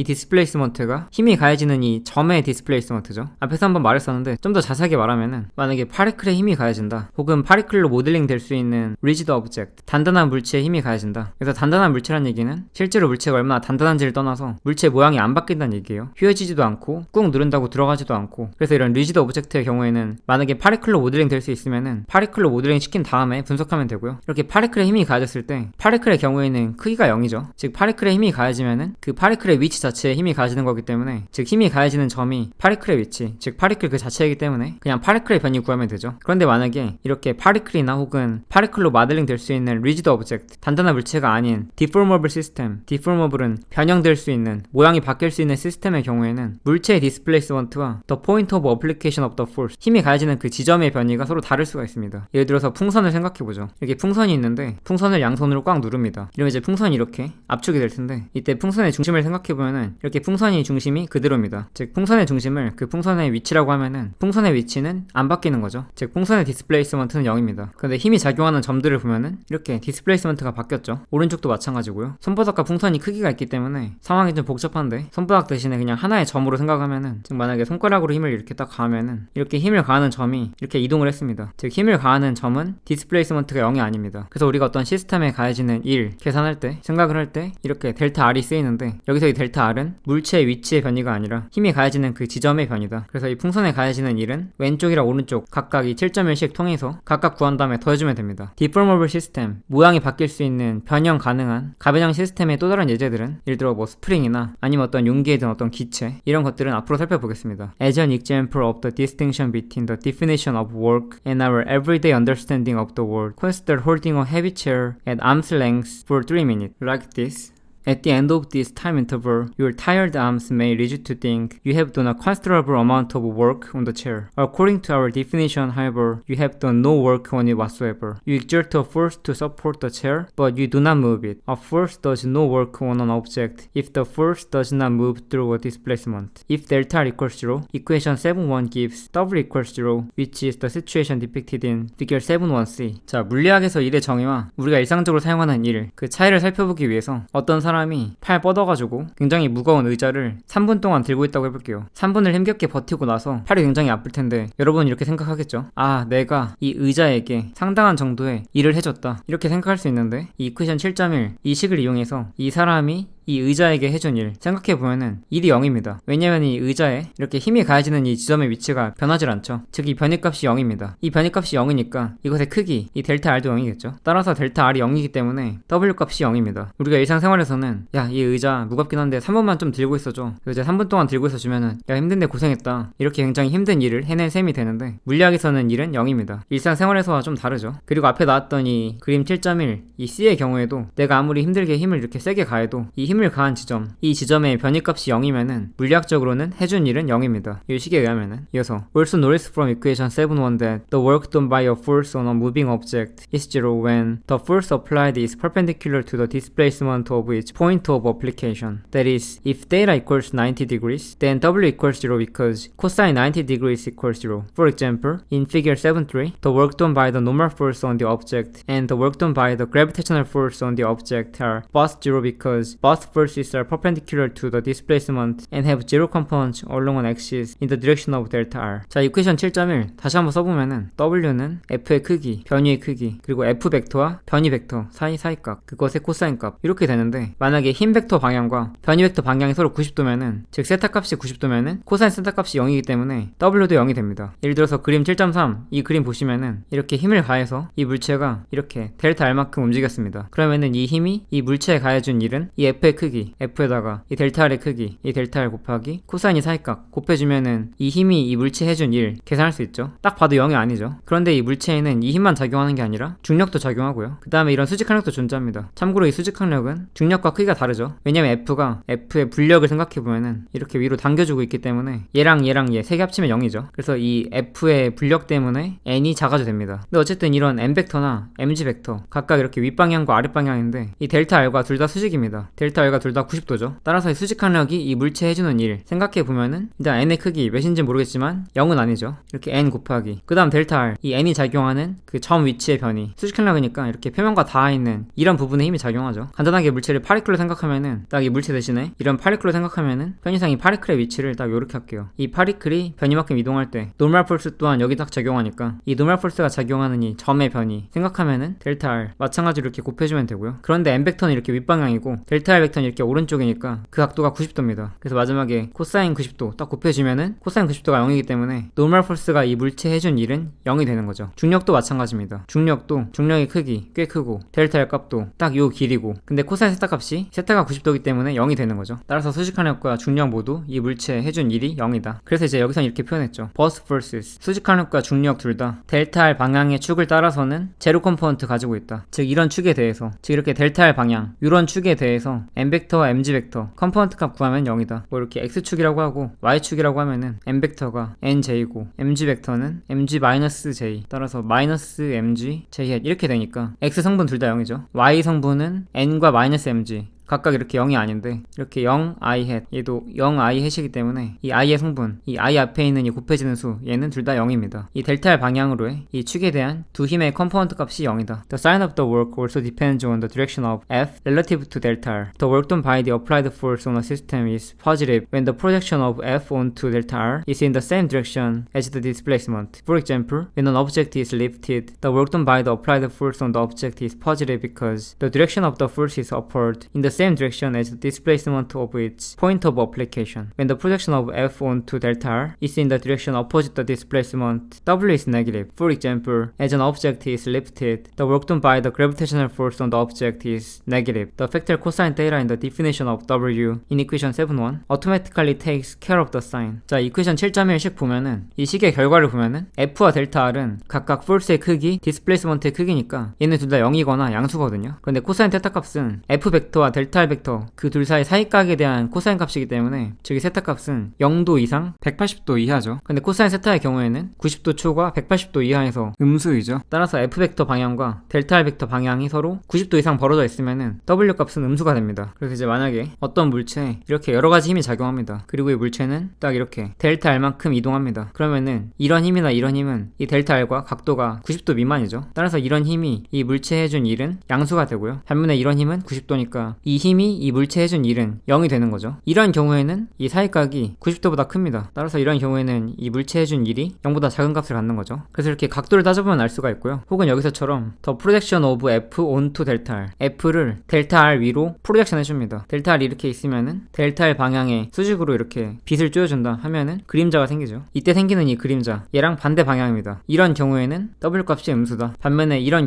디스플레이스먼트가 힘이 가해지는 이 점의 디스플레이스먼트죠. 앞에서 한번 말했었는데 좀 더 자세하게 말하면은 만약에 파리클에 힘이 가해진다 혹은 파리클로 모델링 될 수 있는 리지드 오브젝트 단단한 물체에 힘이 가해진다. 그래서 단단한 물체란 얘기는 실제로 물체가 얼마나 단단한지를 떠나서 물체 모양이 안 바뀐다는 얘기예요. 휘어지지도 않고 꾹 누른다고 들어가지도 않고. 그래서 이런 리지드 오브젝트의 경우에는 만약에 파리클로 모델링 될 수 있으면은 파리클로 모델링 시킨 다음에 분석하면 되고요. 이렇게 파리클에 힘이 가해졌을 때 파리클의 경우에는 크기가 0이죠. 즉 파리클에 힘이 가해지면은 그 파리클의 위치 자체에 힘이 가해지는 거기 때문에 즉 힘이 가해지는 점이 파리클의 위치 즉 파리클 그 자체이기 때문에 그냥 파리클의 변이 구하면 되죠. 그런데 만약에 이렇게 파리클이나 혹은 파리클로 모델링 될 수 있는 리지드 오브젝트 단단한 물체가 아닌 디포머블 시스템 디포머블은 변형될 수 있는 모양이 바뀔 수 있는 시스템의 경우에는 물체의 디스플레이스먼트와 the point of application of the force 힘이 가해지는 그 지점의 변이가 서로 다를 수가 있습니다. 예를 들어서 풍선을 생각해보죠. 이렇게 풍선이 있는데 풍선을 양손으로 꽉 누릅니다. 이러면 이제 풍선이 이렇게 압축이 될 텐데 이때 풍선의 중심을 생각해보면은 이렇게 풍선이 중심이 그대로입니다. 즉 풍선의 중심을 그 풍선의 위치라고 하면은 풍선의 위치는 안 바뀌는 거죠. 즉 풍선의 디스플레이스먼트는 0입니다. 근데 힘이 작용하는 점들을 보면은 이렇게 디스플레이스먼트가 바뀌었죠. 오른쪽도 마찬가지고요. 손바닥과 풍선이 크기가 있기 때문에 상황이 좀 복잡한데 손바닥 대신에 그냥 하나의 점으로 생각하면은 즉 만약에 손가락으로 힘을 이렇게 딱 가하면은 이렇게 힘을 가하는 점이 이렇게 이동을 했습니다. 즉 힘을 가하는 점은 디스플레이스먼트가 0이 아닙니다. 그래서 우리가 어떤 시스템에 가해지는 1 계산할 때 생각을 할 때 이렇게 델타 R이 쓰이는데 여기서 이 델타 R은 물체의 위치의 변이가 아니라 힘이 가해지는 그 지점의 변이다. 그래서 이 풍선에 가해지는 1은 왼쪽이랑 오른쪽 각각 이 7.1씩 통해서 각각 구한 다음에 더해주면 됩니다. 디포머블 시스템 모양이 바뀔 수 있는 변형 가능한 가변형 시스템의 또 다른 예제들은 예를 들어 뭐 스프링이나 아니면 어떤 용기에 든 어떤 기체 이런 것들은 앞으로 살펴보겠습니다. As an example of the distinction between the definition of work and our everyday understanding of the world, consider holding a heavy chair at arm's length for 3 minutes, like this. At the end of this time interval, your tired arms may lead you to think you have done a considerable amount of work on the chair. According to our definition, however, you have done no work on it whatsoever. You exert a force to support the chair, but you do not move it. A force does no work on an object if the force does not move through a displacement. If delta R equals 0, equation 7.1 gives W equals 0, which is the situation depicted in figure 7.1c. 자, 물리학에서 일의 정의와 우리가 일상적으로 사용하는 일, 그 차이를 살펴보기 위해서 어떤 사람이 팔 뻗어가지고 굉장히 무거운 의자를 3분 동안 들고 있다고 해볼게요. 3분을 힘겹게 버티고 나서 팔이 굉장히 아플 텐데 여러분 이렇게 생각하겠죠? 아, 내가 이 의자에게 상당한 정도의 일을 해줬다. 이렇게 생각할 수 있는데 이 이퀘이션 7.1 이 식을 이용해서 이 사람이 이 의자에게 해준 일 생각해보면은 일이 0입니다. 왜냐면 이 의자에 이렇게 힘이 가해지는 이 지점의 위치가 변하질 않죠. 즉 이 변이값이 0입니다. 이 변이값이 0이니까 이것의 크기, 이 델타 R도 0이겠죠. 따라서 델타 R이 0이기 때문에 W 값이 0입니다. 우리가 일상생활에서는 야, 이 의자 무겁긴 한데 3분만 좀 들고 있어줘. 의자 3분 동안 들고 있어주면은 야, 힘든데 고생했다. 이렇게 굉장히 힘든 일을 해낸 셈이 되는데 물리학에서는 일은 0입니다. 일상생활에서와 좀 다르죠. 그리고 앞에 나왔던 이 그림 7.1, 이 C의 경우에도 내가 아무리 힘들게 힘을 이렇게 세게 가해도 이 힘을 가한 지점, 이 지점의 변이값이 0이면은 물리학적으로는 해준 일은 0입니다. 이 식에 의하면은. 이어서 also notice from equation 7.1 that the work done by a force on a moving object is zero when the force applied is perpendicular to the displacement of its point of application. That is, if theta equals 90 degrees, then W equals 0 because cosine 90 degrees equals 0. For example, in figure 7.3, the work done by the normal force on the object and the work done by the gravitational force on the object are both 0 because both forces are perpendicular to the displacement and have zero components along an axis in the direction of delta R. 자, 이퀘이션 7.1 다시 한번 써보면은 W는 F의 크기, 변위의 크기, 그리고 F 벡터와 변이 벡터 사이값, 그것의 코사인 값 이렇게 되는데 만약에 힘 벡터 방향과 변이 벡터 방향이 서로 90도면은 즉 세타 값이 90도면은 코사인 세타 값이 0이기 때문에 W도 0이 됩니다. 예를 들어서 그림 7.3 이 그림 보시면은 이렇게 힘을 가해서 이 물체가 이렇게 델타 R만큼 움직였습니다. 그러면은 이 힘이 이 물체에 가해준 일은 이 F의 크기, F에다가 이 델타 R의 크기, 이 델타 R 곱하기 코사인이 사이값 곱해주면은 이 힘이 이 물체에 해준 일 계산할 수 있죠. 딱 봐도 0이 아니죠. 그런데 이 물체에는 이 힘만 작용하는 게 아니라 중력도 작용하고요. 그 다음에 이런 수직항력도 존재합니다. 참고로 이 수직항력은 중력과 크기가 다르죠. 왜냐면 F가 F의 불력을 생각해보면은 이렇게 위로 당겨주고 있기 때문에 얘랑 얘 세 개 합치면 0이죠. 그래서 이 F의 불력 때문에 N이 작아져 됩니다. 근데 어쨌든 이런 M 벡터나 MG 벡터 각각 이렇게 윗방향과 아랫방향인데 이 델타 R과 둘 다 수직입니다. 델타 R과 둘 다 90도죠. 따라서 이 수직항력이 이 물체에 해주는 일 생각해보면은 일단 N의 크기 몇인지 모르겠지만 0은 아니죠. 이렇게 N 곱하기 그 다음 델타 R 이 N이 작용하는 그 점 위치의 변이 수직항력이니까 이렇게 표면과 닿아있는 이런 부분에 힘이 작용하죠. 간단하게 물체를 파리클로 생각하면은 딱 이 물체 대신에 이런 파리클로 생각하면은 편의상 이 파리클의 위치를 딱 요렇게 할게요. 이 파리클이 변이만큼 이동할 때 노멀 폴스 또한 여기 딱 작용하니까 이 노멀 폴스가 작용하는 이 점의 변이 생각하면은 델타 R 마찬가지로 이렇게 곱해주면 되고요. 그런데 M 벡터는 이렇게 윗방향이고 델타 R 벡터는 이렇게 오른쪽이니까 그 각도가 90도입니다. 그래서 마지막에 코사인 90도 딱 곱해주면은 코사인 90도가 0이기 때문에 노멀 폴스가 이 물체에 해준 일은 0이 되는 거죠. 중력도 마찬가지입니다. 중력도 중력의 크기 꽤 크고 델타 R 값도 딱 요 길이고 근데 코사인 세타 값이 세타가 90도이기 때문에 0이 되는 거죠. 따라서 수직항력과 중력 모두 이 물체에 해준 일이 0이다. 그래서 이제 여기서 이렇게 표현했죠. Both forces 수직항력과 중력 둘 다 델타 R 방향의 축을 따라서는 제로 컴포넌트 가지고 있다. 즉 이런 축에 대해서 즉 이렇게 델타 R 방향 이런 축에 대해서 M 벡터와 MG 벡터 컴포넌트 값 구하면 0이다. 뭐 이렇게 X축이라고 하고 Y축이라고 하면은 M 벡터가 NJ고 MG 벡터는 MG-J 따라서 마이너스 MG J 이렇게 되니까 X 성분 둘 다 0이죠. Y 성분은 N과 마이너스 MG 각각 이렇게 0이 아닌데 이렇게 0 I 햇 얘도 0 I 햇이기 때문에 이 I의 성분 이 I 앞에 있는 이 곱해지는 수 얘는 둘 다 0입니다. 이 델타 R 방향으로의 이 축에 대한 두 힘의 컴포넌트 값이 0이다. The sign of the work also depends on the direction of F relative to delta R. The work done by the applied force on a system is positive when the projection of F onto delta R is in the same direction as the displacement. For example, when an object is lifted, the work done by the applied force on the object is positive because the direction of the force is upward in the same direction as the displacement of its point of application. When the projection of F onto delta R is in the direction opposite the displacement, W is negative. For example, as an object is lifted, the work done by the gravitational force on the object is negative. The factor cosine theta in the definition of W in equation 7.1 automatically takes care of the sign. 자, equation 7.1식 보면은 이 식의 결과를 보면은 F와 델타 R은 각각 force의 크기, displacement의 크기니까 얘는 둘 다 0이거나 양수거든요. 그런데 코사인 테타 값은 F 벡터와 델타 R 벡터 그 둘 사이 사이각에 대한 코사인 값이기 때문에 즉 세타 값은 0도 이상 180도 이하죠. 근데 코사인 세타의 경우에는 90도 초과 180도 이하에서 음수이죠. 따라서 F 벡터 방향과 델타 R 벡터 방향이 서로 90도 이상 벌어져 있으면은 W 값은 음수가 됩니다. 그래서 이제 만약에 어떤 물체에 이렇게 여러 가지 힘이 작용합니다. 그리고 이 물체는 딱 이렇게 델타 R만큼 이동합니다. 그러면은 이런 힘이나 이런 힘은 이 델타 R과 각도가 90도 미만이죠. 따라서 이런 힘이 이 물체에 해준 일은 양수가 되고요. 반면에 이런 힘은 90도니까 이 힘이 이 물체에 해준 일은 0이 되는 거죠. 이러한 경우에는 이 사익각이 90도보다 큽니다. 따라서 이러한 경우에는 이 물체에 해준 일이 0보다 작은 값을 갖는 거죠. 그래서 이렇게 각도를 따져보면 알 수가 있고요. 혹은 여기서처럼 the projection of f onto delta r, f를 델타 r 위로 프로젝션 해줍니다. 델타 r 이렇게 있으면은 델타 r 방향의 수직으로 이렇게 빛을 쪼여준다 하면은 그림자가 생기죠. 이때 생기는 이 그림자, 얘랑 반대 방향입니다. 이런 경우에는 w 값이 음수다. 반면에 이런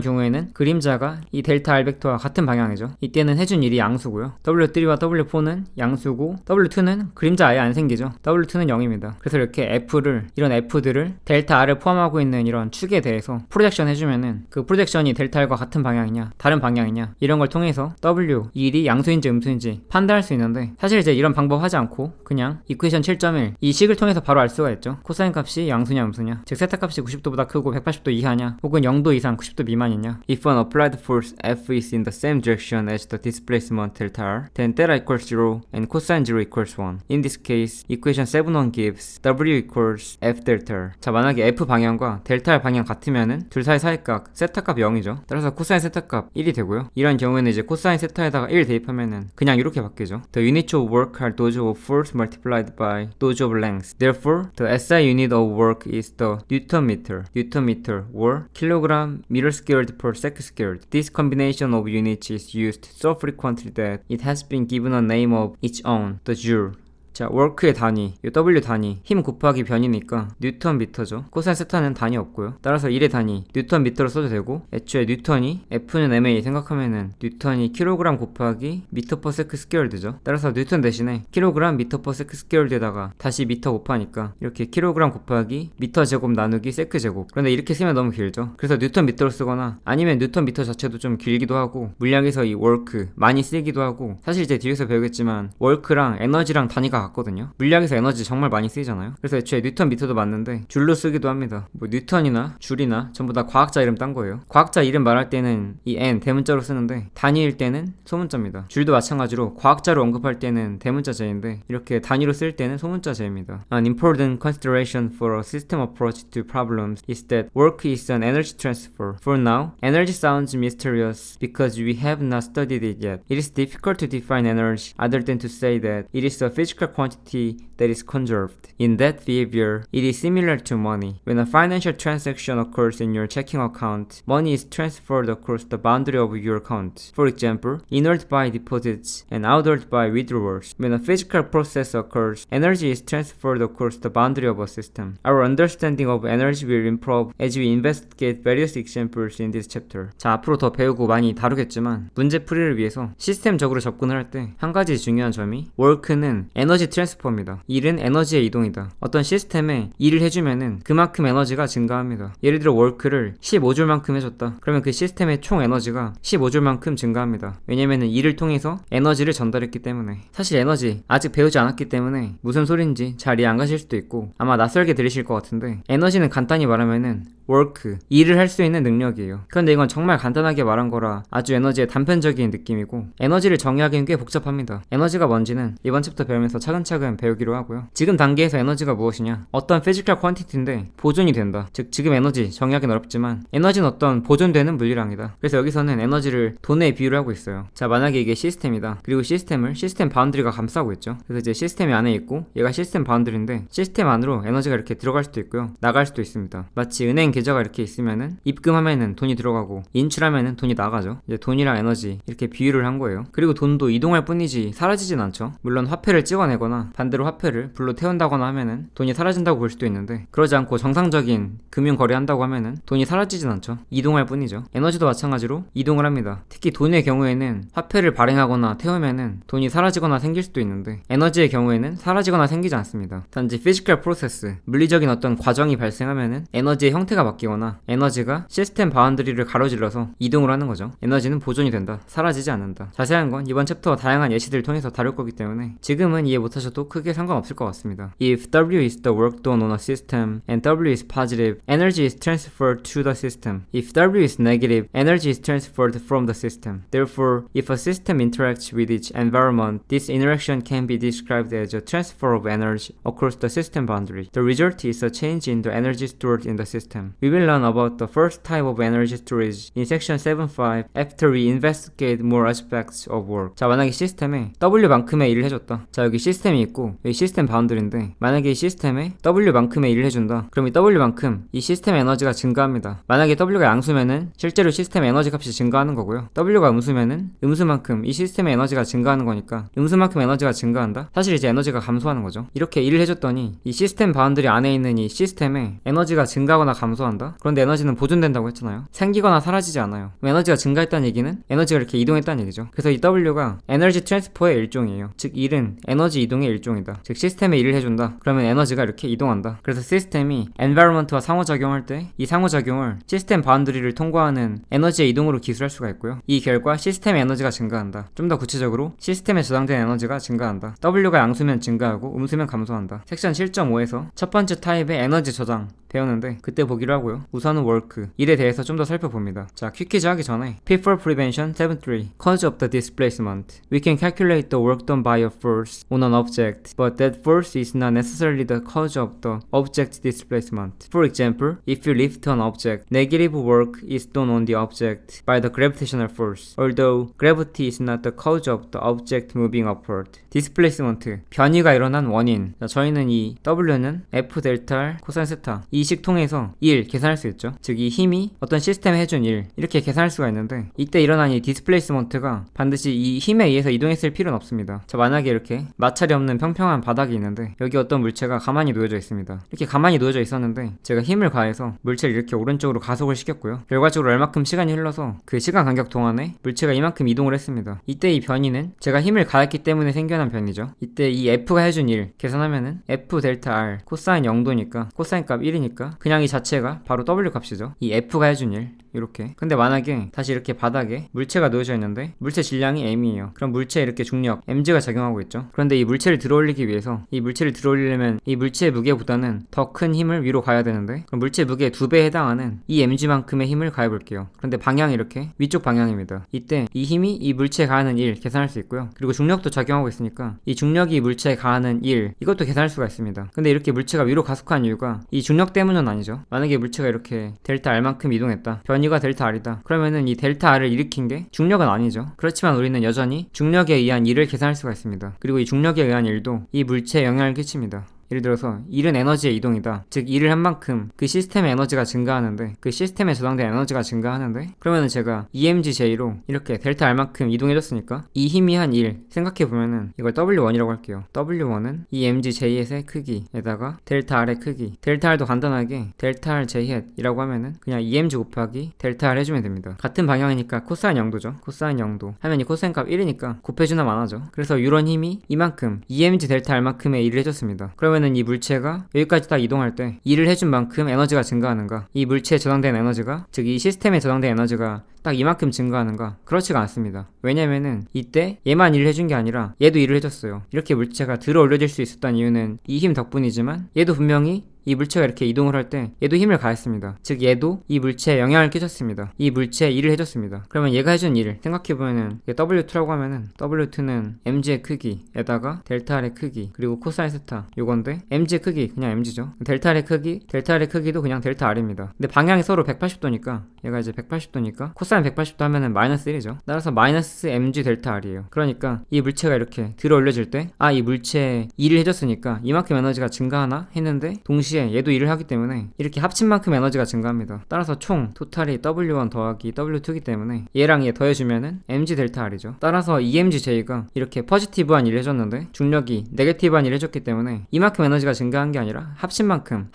경우에는 그림자가 이 델타 R 벡터와 같은 방향이죠. 이때는 해준 일이 양수고요. W3와 W4는 양수고 W2는 그림자 아예 안 생기죠. W2는 0입니다. 그래서 이렇게 이런 F들을 델타 R을 포함하고 있는 이런 축에 대해서 프로젝션 해주면은 그 프로젝션이 델타 R과 같은 방향이냐 다른 방향이냐 이런 걸 통해서 W, 이 일이 양수인지 음수인지 판단할 수 있는데, 사실 이제 이런 방법 하지 않고 그냥 이퀘이션 7.1 이 식을 통해서 바로 알 수가 있죠. 코사인 값이 양수냐 음수냐, 즉 세타 값이 90도보다 크고 180도 이하냐 혹은 0도 이상 90도 미만이냐. If an applied force F is in the same direction as the displacement delta R, then theta equals 0 and cosine 0 equals 1. In this case, equation 7.1 gives W equals F delta R. 자, 만약에 F 방향과 델타 R 방향 같으면은 둘 사이 사이값 세타 값 0이죠. 따라서 코사인 세타 값 1이 되고요. 이런 경우에는 이제 코사인 세타에다가 1 대입하면은 그냥 이렇게 바뀌죠. The units of work are those of force multiplied by those of length. Therefore, the SI unit of work is the Newton meter or kilogram meter squared per second squared. This combination of units is used so frequently that it has been given a name of its own, the joule. 자, 워크의 단위, 이 W 단위, 힘 곱하기 변이니까 뉴턴 미터죠. 코사인 세타는 단위 없고요. 따라서 1의 단위, 뉴턴 미터로 써도 되고, 애초에 뉴턴이 F는 MA 생각하면은 뉴턴이 킬로그램 곱하기 미터 퍼 세크 스퀘어드죠. 따라서 뉴턴 대신에 킬로그램 미터 퍼 세크 스퀘어드에다가 다시 미터 곱하니까 이렇게 킬로그램 곱하기 미터 제곱 나누기 세크 제곱. 그런데 이렇게 쓰면 너무 길죠. 그래서 뉴턴 미터로 쓰거나 아니면 뉴턴 미터 자체도 좀 길기도 하고, 물리학에서 이 워크 많이 쓰기도 하고, 사실 이제 뒤에서 배우겠지만 워크랑 에너지랑 단위가 같거든요. 물리학에서 에너지 정말 많이 쓰이잖아요. 그래서 애초에 뉴턴 미터도 맞는데 줄로 쓰기도 합니다. 뭐 뉴턴이나 줄이나 전부 다 과학자 이름 딴 거예요. 과학자 이름 말할 때는 이 N 대문자로 쓰는데 단위일 때는 소문자입니다. 줄도 마찬가지로 과학자로 언급할 때는 대문자 제인데 이렇게 단위로 쓸 때는 소문자 제입니다. An important consideration for a system approach to problems is that work is an energy transfer. For now, energy sounds mysterious because we have not studied it yet. It is difficult to define energy other than to say that it is a physical quantity that is conserved. In that behavior, it is similar to money. When a financial transaction occurs in your checking account, money is transferred across the boundary of your account. For example, inward by deposits and outward by withdrawals. When a physical process occurs, energy is transferred across the boundary of a system. Our understanding of energy will improve as we investigate various examples in this chapter. 자, 앞으로 더 배우고 많이 다루겠지만 문제 풀이를 위해서 시스템적으로 접근을 할 때 한 가지 중요한 점이 work는 에너지 트랜스퍼입니다. 일은 에너지의 이동이다. 어떤 시스템에 일을 해주면은 그만큼 에너지가 증가합니다. 예를 들어 워크를 15줄만큼 해줬다. 그러면 그 시스템의 총 에너지가 15줄만큼 증가합니다. 왜냐면은 일을 통해서 에너지를 전달했기 때문에. 사실 에너지 아직 배우지 않았기 때문에 무슨 소린지 잘 이해 안 가실 수도 있고 아마 낯설게 들으실 것 같은데, 에너지는 간단히 말하면은 work, 일을 할 수 있는 능력이에요. 그런데 이건 정말 간단하게 말한 거라 아주 에너지의 단편적인 느낌이고, 에너지를 정의하기는 꽤 복잡합니다. 에너지가 뭔지는 이번 챕터 배우면서 차근차근 배우기로 하고요. 지금 단계에서 에너지가 무엇이냐? 어떤 physical quantity인데 보존이 된다. 즉 지금 에너지 정의하기는 어렵지만 에너지는 어떤 보존되는 물리량이다. 그래서 여기서는 에너지를 돈에 비유를 하고 있어요. 자, 만약에 이게 시스템이다. 그리고 시스템을 시스템 바운드리가 감싸고 있죠. 그래서 이제 시스템이 안에 있고 얘가 시스템 바운드리인데 시스템 안으로 에너지가 이렇게 들어갈 수도 있고요. 나갈 수도 있습니다. 마치 은행 계좌가 이렇게 있으면은 입금하면은 돈이 들어가고 인출하면은 돈이 나가죠. 이제 돈이랑 에너지 이렇게 비유를 한 거예요. 그리고 돈도 이동할 뿐이지 사라지진 않죠. 물론 화폐를 찍어내거나 반대로 화폐를 불로 태운다거나 하면은 돈이 사라진다고 볼 수도 있는데, 그러지 않고 정상적인 금융 거래한다고 하면은 돈이 사라지진 않죠. 이동할 뿐이죠. 에너지도 마찬가지로 이동을 합니다. 특히 돈의 경우에는 화폐를 발행하거나 태우면은 돈이 사라지거나 생길 수도 있는데, 에너지의 경우에는 사라지거나 생기지 않습니다. 단지 physical process, 물리적인 어떤 과정이 발생하면은 에너지의 형태가 바뀌거나 에너지가 시스템 바운드리를 가로질러서 이동을 하는 거죠. 에너지는 보존이 된다. 사라지지 않는다. 자세한 건 이번 챕터와 다양한 예시들을 통해서 다룰 거기 때문에 지금은 이해 못하셔도 크게 상관없을 것 같습니다. If W is the work done on a system and W is positive, energy is transferred to the system. If W is negative, energy is transferred from the system. Therefore, if a system interacts with its environment, this interaction can be described as a transfer of energy across the system boundary. The result is a change in the energy stored in the system. We will learn about the first type of energy storage in section 7.5 after we investigate more aspects of work. 자, 만약에 시스템에 W만큼의 일을 해줬다. 자, 여기 시스템이 있고 여기 시스템 바운드리인데 만약에 이 시스템에 W만큼의 일을 해준다. 그럼 이 W만큼 이 시스템 에너지가 증가합니다. 만약에 W가 양수면은 실제로 시스템 에너지 값이 증가하는 거고요. W가 음수면은 음수만큼 이 시스템의 에너지가 증가하는 거니까 음수만큼 에너지가 증가한다? 사실 이제 에너지가 감소하는 거죠. 이렇게 일을 해줬더니 이 시스템 바운드리 안에 있는 이 시스템에 에너지가 증가하거나 감소한다? 그런데 에너지는 보존된다고 했잖아요. 생기거나 사라지지 않아요. 에너지가 증가했다는 얘기는 에너지가 이렇게 이동했다는 얘기죠. 그래서 이 W가 에너지 트랜스퍼의 일종이에요. 즉 일은 에너지 이동의 일종이다. 즉 시스템에 일을 해준다. 그러면 에너지가 이렇게 이동한다. 그래서 시스템이 environment와 상호작용할 때 이 상호작용을 시스템 바운드리를 통과하는 에너지의 이동으로 기술할 수가 있고요. 이 결과 시스템의 에너지가 증가한다. 좀 더 구체적으로 시스템에 저장된 에너지가 증가한다. W가 양수면 증가하고 음수면 감소한다. 섹션 7.5에서 첫 번째 타입의 에너지 저장 배우는데 그때 보기로 하고요. 우선은 work, 일에 대해서 좀 더 살펴봅니다. 자, 퀵퀴즈 하기 전에 P4 Prevention 7.3 Cause of the Displacement. We can calculate the work done by a force on an object, but that force is not necessarily the cause of the object displacement. For example, if you lift an object, negative work is done on the object by the gravitational force, although gravity is not the cause of the object moving upward. Displacement, 변이가 일어난 원인. 자, 저희는 이 W는 F 델타 R 코사인 세타 이 식 통해서 1 계산할 수 있죠. 즉 이 힘이 어떤 시스템에 해준 일 이렇게 계산할 수가 있는데 이때 일어난 이 디스플레이스먼트가 반드시 이 힘에 의해서 이동했을 필요는 없습니다. 자, 만약에 이렇게 마찰이 없는 평평한 바닥이 있는데 여기 어떤 물체가 가만히 놓여져 있습니다. 이렇게 가만히 놓여져 있었는데 제가 힘을 가해서 물체를 이렇게 오른쪽으로 가속을 시켰고요. 결과적으로 얼마큼 시간이 흘러서 그 시간 간격 동안에 물체가 이만큼 이동을 했습니다. 이때 이 변이는 제가 힘을 가했기 때문에 생겨난 변이죠. 이때 이 F가 해준 일 계산하면은 F 델타 R 코사인 0도니까 코사인 값 1이니까 그냥 이 자체가 바로 W 값이죠. 이 F가 해준 일 이렇게. 근데 만약에 다시 이렇게 바닥에 물체가 놓여져 있는데 물체 질량이 m이에요. 그럼 물체에 이렇게 중력 mg가 작용하고 있죠. 그런데 이 물체를 들어올리기 위해서 이 물체를 들어올리려면 이 물체의 무게보다는 더 큰 힘을 위로 가야 되는데 그럼 물체 무게의 2배에 해당하는 이 mg만큼의 힘을 가해 볼게요. 그런데 방향이 이렇게 위쪽 방향입니다. 이때 이 힘이 이 물체에 가하는 일 계산할 수 있고요. 그리고 중력도 작용하고 있으니까 이 중력이 물체에 가하는 일 이것도 계산할 수가 있습니다. 근데 이렇게 물체가 위로 가속한 이유가 이 중력 때문은 아니죠. 만약에 물체가 이렇게 델타 R만큼 이동했다. 변이가 델타 R이다. 그러면은 이 델타 R을 일으킨 게 중력은 아니죠. 그렇지만 우리는 여전히 중력에 의한 일을 계산할 수가 있습니다. 그리고 이 중력에 의한 일도 이 물체에 영향을 끼칩니다. 예를 들어서 일은 에너지의 이동이다. 즉 일을 한 만큼 그 시스템의 에너지가 증가하는데 그 시스템에 저장된 에너지가 증가하는데 그러면은 제가 EMGJ로 이렇게 델타 R만큼 이동해줬으니까 이 힘이 한 일 생각해보면은 이걸 W1이라고 할게요. W1은 EMGJ의 크기에다가 델타 R의 크기. 델타 R도 간단하게 델타 R J이라고 하면은 그냥 EMG 곱하기 델타 R 해주면 됩니다. 같은 방향이니까 코사인 0도죠. 코사인 0도 하면 이 코사인 값 1이니까 곱해주나 마나죠. 그래서 이런 힘이 이만큼 EMG 델타 R만큼의 일을 해줬습니다. 그러면 이 물체가 여기까지 딱 이동할 때 일을 해준 만큼 에너지가 증가하는가? 이 물체에 저장된 에너지가 즉 이 시스템에 저장된 에너지가 딱 이만큼 증가하는가? 그렇지가 않습니다. 왜냐면은 이때 얘만 일을 해준 게 아니라 얘도 일을 해줬어요. 이렇게 물체가 들어 올려질 수 있었던 이유는 이 힘 덕분이지만 얘도 분명히 이 물체가 이렇게 이동을 할 때 얘도 힘을 가했습니다. 즉 얘도 이 물체에 영향을 끼쳤습니다. 이 물체에 일을 해줬습니다. 그러면 얘가 해준 일을 생각해보면은 W2라고 하면은 W2는 mg의 크기에다가 델타 R의 크기 그리고 코사인 세타 요건데 mg의 크기 그냥 mg죠. 델타 R의 크기도 그냥 델타 R입니다. 근데 방향이 서로 180도니까 얘가 이제 180도니까 코사인 180도 하면은 마이너스 1이죠. 따라서 마이너스 mg 델타 R이에요. 그러니까 이 물체가 이렇게 들어 올려질 때 아 이 물체에 일을 해줬으니까 이만큼 에너지가 증가하나 했는데 동시에 얘도 일을 하기 때문에 이렇게 합친 만큼 에너지가 증가합니다. 따라서 총 토탈이 W1 더하기 W2이기 때문에 얘랑 얘 더해주면은 mg 델타 R이죠. 따라서 EMGJ가 이렇게 포지티브한 일을 해줬는데 중력이 네게티브한 일을 해줬기 때문에 이만큼 에너지가 증가한 게 아니라 합친 만큼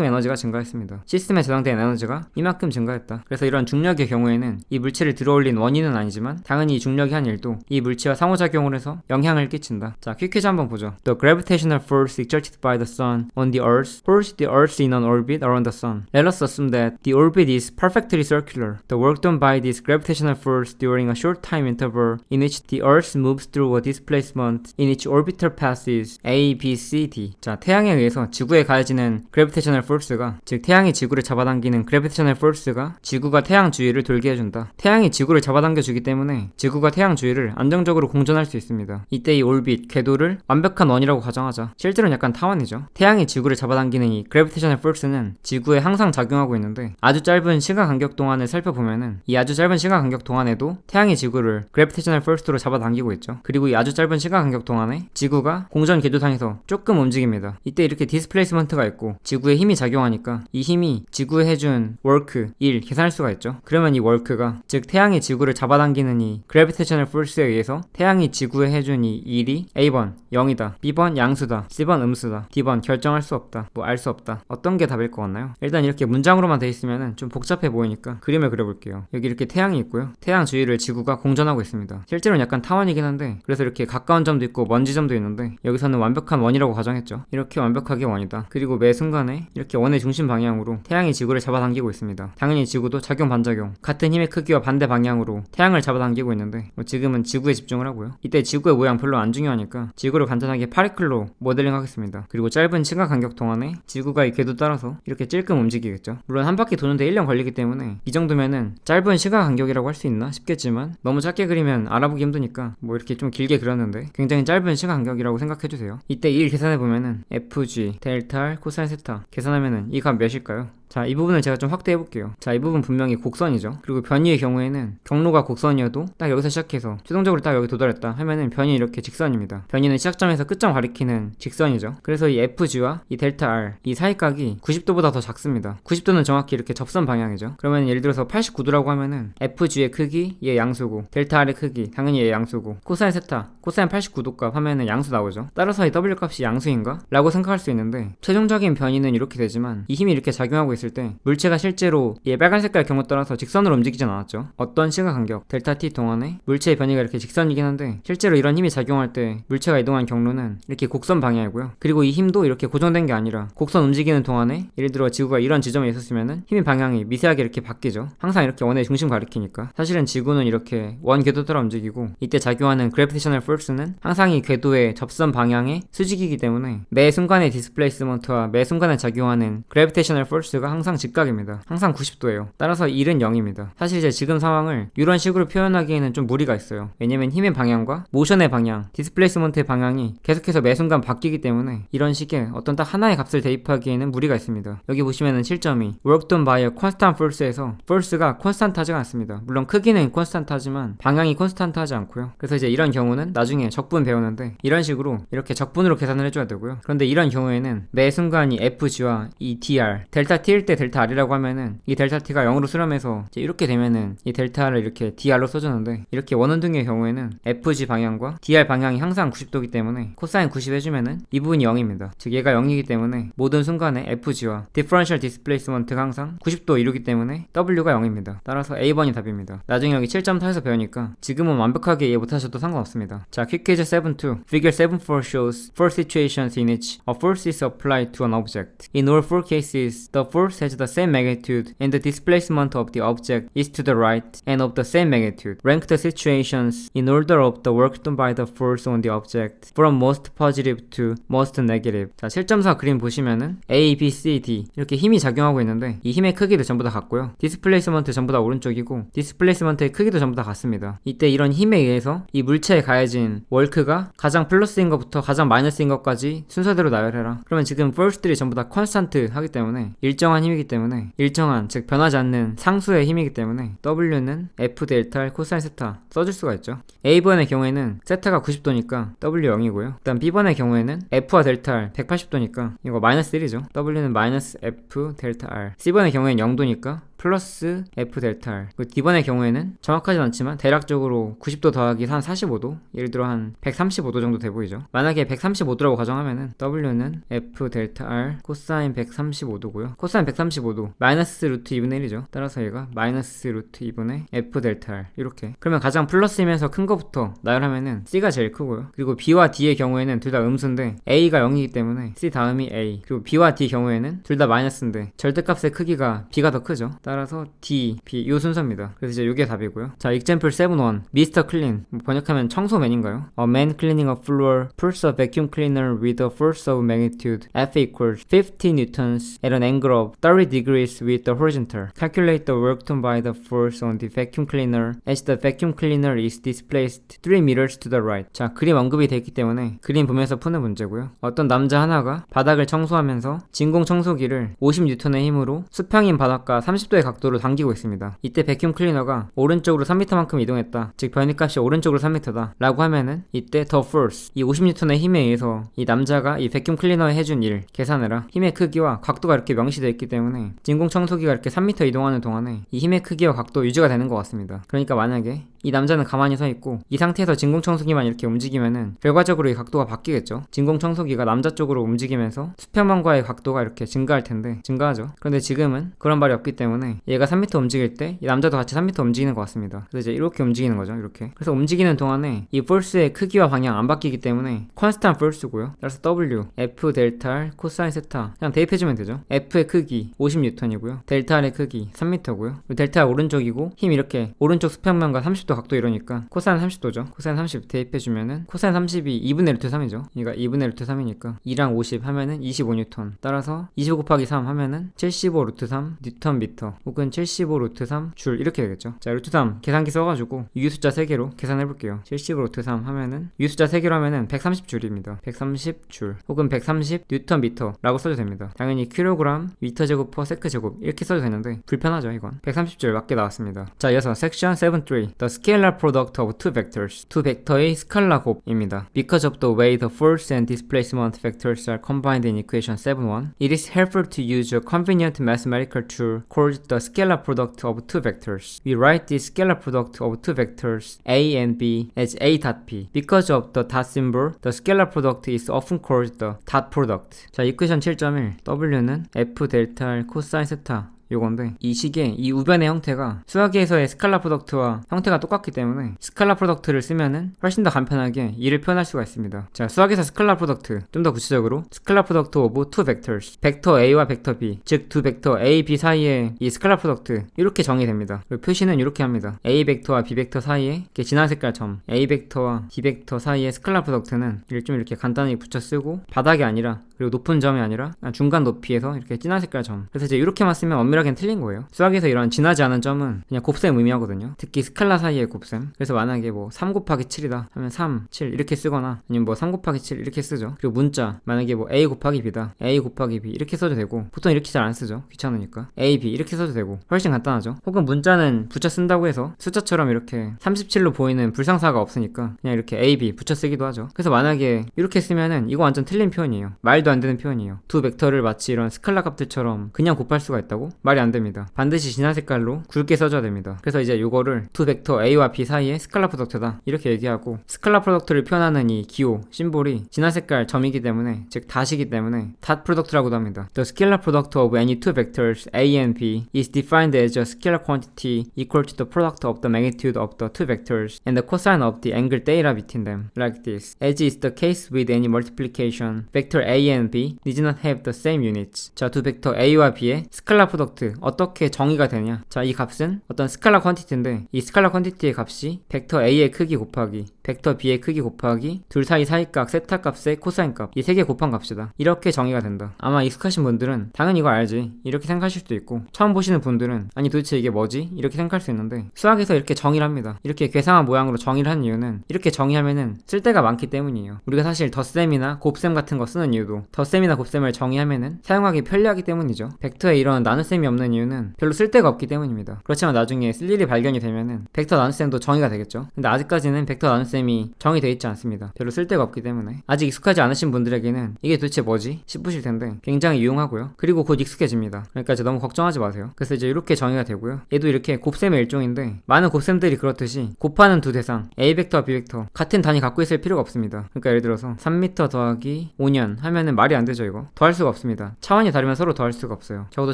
에너지가 증가했습니다. 시스템에 저장된 에너지가 이만큼 증가했다. 그래서 이런 중력의 경우에는 이 물체를 들어올린 원인은 아니지만 당연히 이 중력이 한 일도 이 물체와 상호작용을 해서 영향을 끼친다. 자, 퀵퀴즈 한번 보죠. The gravitational force exerted by the sun on the earth pulls the earth in an orbit around the sun. Let us assume that the orbit is perfectly circular. The work done by this gravitational force during a short time interval in which the earth moves through a displacement in each orbital path is A, B, C, D. 자, 태양에 의해서 지구에 가해지는 gravitational force가 즉 태양이 지구를 잡아당기는 gravitational force가 지구가 태양 주위를 돌게 해준다. 잡아당겨준다. 태양이 지구를 잡아당겨주기 때문에 지구가 태양 주위를 안정적으로 공전할 수 있습니다. 이때 이 올빗, 궤도를 완벽한 원이라고 가정하자. 실제로는 약간 타원이죠. 태양이 지구를 잡아당기는 이 그래비테이셔널 포스는 지구에 항상 작용하고 있는데 아주 짧은 시간 간격 동안을 살펴보면은 이 아주 짧은 시간 간격 동안에도 태양이 지구를 그래비테이셔널 포스로 잡아당기고 있죠. 그리고 이 아주 짧은 시간 간격 동안에 지구가 공전 궤도상에서 조금 움직입니다. 이때 이렇게 디스플레이스먼트가 있고 지구에 힘이 작용하니까 이 힘이 지구에 해준 워크, 일 계산할 수가 있죠. 그러면 이 워크가 즉 태양이 지구를 잡아당기는 이 그래비테이셔널 포스에 의해서 태양이 지구에 해준 이 일이 A번 0이다, B번 양수다, C번 음수다, D번 결정할 수 없다, 뭐 알 수 없다. 어떤 게 답일 것 같나요? 일단 이렇게 문장으로만 돼 있으면은 좀 복잡해 보이니까 그림을 그려볼게요. 여기 이렇게 태양이 있고요. 태양 주위를 지구가 공전하고 있습니다. 실제로는 약간 타원이긴 한데 그래서 이렇게 가까운 점도 있고 먼 지점도 있는데 여기서는 완벽한 원이라고 가정했죠. 이렇게 완벽하게 원이다. 그리고 매 순간에 이렇게 원의 중심 방향으로 태양이 지구를 잡아당기고 있습니다. 당연히 지구도 작용 반작용 같은 힘의 크기와 반대 방향으로 태양을 잡아당기고 있는데 지금은 지구에 집중을 하고요. 이때 지구의 모양 별로 안 중요하니까 지구를 간단하게 파리클로 모델링 하겠습니다. 그리고 짧은 시간 간격 동안에 지구가 이 궤도 따라서 이렇게 찔끔 움직이겠죠. 물론 한 바퀴 도는데 1년 걸리기 때문에 이 정도면은 짧은 시간 간격이라고 할 수 있나 싶겠지만 너무 짧게 그리면 알아보기 힘드니까 뭐 이렇게 좀 길게 그렸는데 굉장히 짧은 시간 간격이라고 생각해주세요. 이때 이 일 계산해보면은 FG, 델타 R, 코사인 세타 계산하면은 이 값 몇일까요? 자, 이 부분을 제가 좀 확대해 볼게요. 자, 이 부분 분명히 곡선이죠. 그리고 변이의 경우에는 경로가 곡선이어도 딱 여기서 시작해서 최종적으로 딱 여기 도달했다 하면은 변이 이렇게 직선입니다. 변이는 시작점에서 끝점 가리키는 직선이죠. 그래서 이 FG와 이 델타 R 이 사이각이 90도보다 더 작습니다. 90도는 정확히 이렇게 접선 방향이죠. 그러면 예를 들어서 89도라고 하면은 FG의 크기 얘 양수고 델타 R의 크기 당연히 얘 양수고 코사인 세타 코사인 89도 값 하면은 양수 나오죠. 따라서 이 W 값이 양수인가? 라고 생각할 수 있는데 최종적인 변이는 이렇게 되지만 이 힘이 이렇게 작용하고 있을 때 물체가 실제로 얘 빨간 색깔 경로 따라서 직선으로 움직이진 않았죠. 어떤 시간 간격 델타 t 동안에 물체의 변이가 이렇게 직선이긴 한데 실제로 이런 힘이 작용할 때 물체가 이동한 경로는 이렇게 곡선 방향이고요. 그리고 이 힘도 이렇게 고정된 게 아니라 곡선 움직이는 동안에 예를 들어 지구가 이런 지점에 있었으면은 힘의 방향이 미세하게 이렇게 바뀌죠. 항상 이렇게 원의 중심 가리키니까. 사실은 지구는 이렇게 원 궤도 따라 움직이고 이때 작용하는 그래비테이셔널 포스는 항상 이 궤도의 접선 방향의 수직이기 때문에 매 순간의 디스플레이스먼트와 매 순간에 작용하는 그래비테이셔널 포스가 항상 직각입니다. 항상 90도예요. 따라서 1은 0입니다. 사실 이제 지금 상황을 이런 식으로 표현하기에는 좀 무리가 있어요. 왜냐면 힘의 방향과 모션의 방향, 디스플레이스먼트의 방향이 계속해서 매 순간 바뀌기 때문에 이런 식의 어떤 딱 하나의 값을 대입하기에는 무리가 있습니다. 여기 보시면은 실점이 work done by a constant force에서 force가 콘스탄트하지가 않습니다. 물론 크기는 콘스탄트하지만 방향이 콘스탄트하지 않고요. 그래서 이제 이런 경우는 나중에 적분 배우는데 이런 식으로 이렇게 적분으로 계산을 해줘야 되고요. 그런데 이런 경우에는 매 순간 이 FG와 이 DR, 델타 T일 때 델타 R이라고 하면은 이 델타 T가 0으로 수렴해서 이제 이렇게 되면은 이 델타를 이렇게 DR로 써주는데 이렇게 원운동의 경우에는 FG 방향과 DR 방향이 항상 90도이기 때문에 코사인 90 해주면은 이 부분이 0입니다. 즉 얘가 0이기 때문에 모든 순간에 FG와 Differential Displacement가 항상 90도 이루기 때문에 W가 0입니다. 따라서 A번이 답입니다. 나중에 여기 7.4에서 배우니까 지금은 완벽하게 이해 못하셔도 상관없습니다. 자, Quick Quiz 7.2 Figure 7.4 shows 4 situations in which a force is applied to an object. In all 4 cases, the force has the same magnitude and the displacement of the object is to the right and of the same magnitude. Rank the situations in order of the work done by the force on the object from most positive to most negative. 자, 7.4 그림 보시면은 A, B, C, D 이렇게 힘이 작용하고 있는데 이 힘의 크기도 전부 다 같고요. 디스플레이스먼트 전부 다 오른쪽이고 디스플레이스먼트의 크기도 전부 다 같습니다. 이때 이런 힘에 의해서 이 물체에 가해진 월크가 가장 플러스인 것부터 가장 마이너스인 것까지 순서대로 나열해라. 그러면 지금 force들이 전부 다 컨스탄트 하기 때문에 일정한 힘이기 때문에 일정한 즉 변하지 않는 상수의 힘이기 때문에 W는 F 델타 R 코사인 세타 써줄 수가 있죠. A번의 경우에는 세타가 90도니까 W 0이고요. 그 다음 B번의 경우에는 F와 델타 R 180도니까 이거 마이너스 1이죠. W는 마이너스 F 델타 R. C번의 경우에는 0도니까 플러스 F 델타 R. D번의 경우에는 정확하진 않지만 대략적으로 90도 더하기 한 45도 예를 들어 한 135도 정도 돼 보이죠. 만약에 135도라고 가정하면은 W는 F 델타 R 코사인 135도고요. 코사인 135도 마이너스 루트 2분의 1이죠. 따라서 얘가 마이너스 루트 2분의 F 델타 R 이렇게. 그러면 가장 플러스이면서 큰 거부터 나열하면은 C가 제일 크고요. 그리고 B와 D의 경우에는 둘 다 음수인데 A가 0이기 때문에 C 다음이 A. 그리고 B와 D 경우에는 둘 다 마이너스인데 절대값의 크기가 B가 더 크죠. 따라서 D, B 이 순서입니다. 그래서 이제 이게 답이고요. 자, example 7-1 Mr. Clean 번역하면 청소맨인가요? A man cleaning a floor pulls a vacuum cleaner with a force of magnitude F equals 50 newtons at an angle of 30 degrees with the horizontal. Calculate the work done by the force on the vacuum cleaner as the vacuum cleaner is displaced 3 meters to the right. 자, 그림 언급이 되어 있기 때문에 그림 보면서 푸는 문제고요. 어떤 남자 하나가 바닥을 청소하면서 진공 청소기를 50N의 힘으로 수평인 바닥과 30도의 각도로 당기고 있습니다. 이때 베큐um 클리너가 오른쪽으로 3m만큼 이동했다. 즉 변이값이 오른쪽으로 3m다 라고 하면은 이때 the force 이 50N의 힘에 의해서 이 남자가 이 베큐um 클리너에 해준 일 계산해라. 힘의 크기와 각도가 이렇게 명시되어 있기 때문에 진공 청소기가 이렇게 3m 이동하는 동안에 이 힘의 크기와 각도 유지가 되는 것 같습니다. 그러니까 만약에 이 남자는 가만히 서 있고 이 상태에서 진공 청소기만 이렇게 움직이면은 결과적으로 이 각도가 바뀌겠죠. 진공 청소기가 남자 쪽으로 움직이면서 수평만과의 각도가 이렇게 증가할 텐데 증가하죠. 그런데 지금은 그런 말이 없기 때문에 얘가 3m 움직일 때 이 남자도 같이 3m 움직이는 것 같습니다. 그래서 이제 이렇게 움직이는 거죠. 이렇게. 그래서 움직이는 동안에 이 force의 크기와 방향 안 바뀌기 때문에 constant force고요. 따라서 W, F 델타 R 코사인 세타 그냥 대입해주면 되죠. F의 크기 50N이고요. 델타 R의 크기 3m고요. 델타 오른쪽이고 힘 이렇게 오른쪽 수평면과 30도 각도 이러니까 코사인 30도죠. 코사인 30 대입해주면은 코사인 30이 2분의 루트 3이죠. 그러니까 2분의 루트 3이니까 2랑 50 하면은 25N. 따라서 25 곱하기 3 하면은 75 루트 3 뉴턴 미터 혹은 75 루트 3 줄 이렇게 되겠죠. 자, 루트 3 계산기 써가지고 유숫자 3개로 계산해볼게요. 75 루트 3 하면은 유숫자 3개로 하면은 130줄입니다. 130줄 혹은 130 뉴턴 미터 라고 써도 됩니다. 당연히 킬로그램 미터 제곱 퍼 세크 제곱 이렇게 써도 되는데 불편하죠. 이건 130줄 맞게 나왔습니다. 자, 이어서 섹션 7.3 The scalar product of two vectors 두 벡터의 스칼라 곱입니다. Because of the way the force and displacement vectors are combined in equation 7.1 it is helpful to use a convenient mathematical tool called the scalar product of two vectors. We write the scalar product of two vectors a and b as a dot b. Because of the dot symbol, the scalar product is often called the dot product. 자, 이퀘션 7.1 W는 F 델타 R 코사인 세타 요건데 이 식의 이 우변의 형태가 수학에서의 스칼라 프로덕트와 형태가 똑같기 때문에 스칼라 프로덕트를 쓰면은 훨씬 더 간편하게 이를 표현할 수가 있습니다. 자, 수학에서 스칼라 프로덕트 좀 더 구체적으로 스칼라 프로덕트 오브 투 벡터스 벡터 A와 벡터 B 즉 두 벡터 A, B 사이에 이 스칼라 프로덕트 이렇게 정의됩니다. 그리고 표시는 이렇게 합니다. A 벡터와 B 벡터 사이에 이렇게 진한 색깔 점 A 벡터와 B 벡터 사이의 스칼라 프로덕트는 좀 이렇게 간단하게 붙여 쓰고 바닥이 아니라 그리고 높은 점이 아니라 중간 높이에서 이렇게 진한 색깔 점. 그래서 이제 이렇게만 쓰면 엄밀하게는 틀린 거예요. 수학에서 이런 진하지 않은 점은 그냥 곱셈 의미하거든요. 특히 스칼라 사이의 곱셈. 그래서 만약에 뭐 3 곱하기 7이다 하면 3, 7 이렇게 쓰거나 아니면 뭐 3 곱하기 7 이렇게 쓰죠. 그리고 문자 만약에 뭐 A 곱하기 B다 A 곱하기 B 이렇게 써도 되고 보통 이렇게 잘 안 쓰죠. 귀찮으니까 A, B 이렇게 써도 되고 훨씬 간단하죠. 혹은 문자는 붙여 쓴다고 해서 숫자처럼 이렇게 37로 보이는 불상사가 없으니까 그냥 이렇게 A, B 붙여 쓰기도 하죠. 그래서 만약에 이렇게 쓰면은 이거 완전 틀린 표현이에요. 말도 안 되는 표현이에요. 두 벡터를 마치 이런 스칼라 값들처럼 그냥 곱할 수가 있다고? 말이 안 됩니다. 반드시 진한 색깔로 굵게 써줘야 됩니다. 그래서 이제 이거를 두 벡터 A와 B 사이의 스칼라 프로덕트다 이렇게 얘기하고 스칼라 프로덕트를 표현하는 이 기호, 심볼이 진한 색깔 점이기 때문에 즉 닷이기 때문에 닷 프로덕트라고도 합니다. The scalar product of any two vectors A and B is defined as a scalar quantity equal to the product of the magnitude of the two vectors and the cosine of the angle theta between them like this. As is the case with any multiplication, vector A and B need not have the same units. 자, 두 벡터 A와 B의 스칼라 프로덕트 어떻게 정의가 되냐? 자, 이 값은 어떤 스칼라 퀀티티인데 이 스칼라 퀀티티의 값이 벡터 A의 크기 곱하기 벡터 B의 크기 곱하기 둘 사이 사이값 세타 값의 코사인 값 이 세 개 곱한 값이다. 이렇게 정의가 된다. 아마 익숙하신 분들은 당연히 이거 알지 이렇게 생각하실 수도 있고 처음 보시는 분들은 아니 도대체 이게 뭐지? 이렇게 생각할 수 있는데 수학에서 이렇게 정의를 합니다. 이렇게 괴상한 모양으로 정의를 한 이유는 이렇게 정의하면은 쓸데가 많기 때문이에요. 우리가 사실 덧셈이나 곱셈 같은 거 쓰는 이유도 덧셈이나 곱셈을 정의하면은 사용하기 편리하기 때문이죠. 벡터에 이런 나눗셈이 없는 이유는 별로 쓸데가 없기 때문입니다. 그렇지만 나중에 쓸 일이 발견이 되면은 벡터 나눗셈도 정의가 되겠죠. 근데 아직까지는 벡터 나눗셈이 정의되어 있지 않습니다. 별로 쓸데가 없기 때문에 아직 익숙하지 않으신 분들에게는 이게 도대체 뭐지? 싶으실 텐데 굉장히 유용하고요. 그리고 곧 익숙해집니다. 그러니까 이제 너무 걱정하지 마세요. 그래서 이제 이렇게 정의가 되고요. 얘도 이렇게 곱셈의 일종인데 많은 곱셈들이 그렇듯이 곱하는 두 대상 A 벡터와 B 벡터 같은 단위 갖고 있을 필요가 없습니다. 그러니까 예를 들어서 3m 더하기 5년 하면은 말이 안 되죠. 이거 더할 수가 없습니다. 차원이 다르면 서로 더할 수가 없어요. 적어도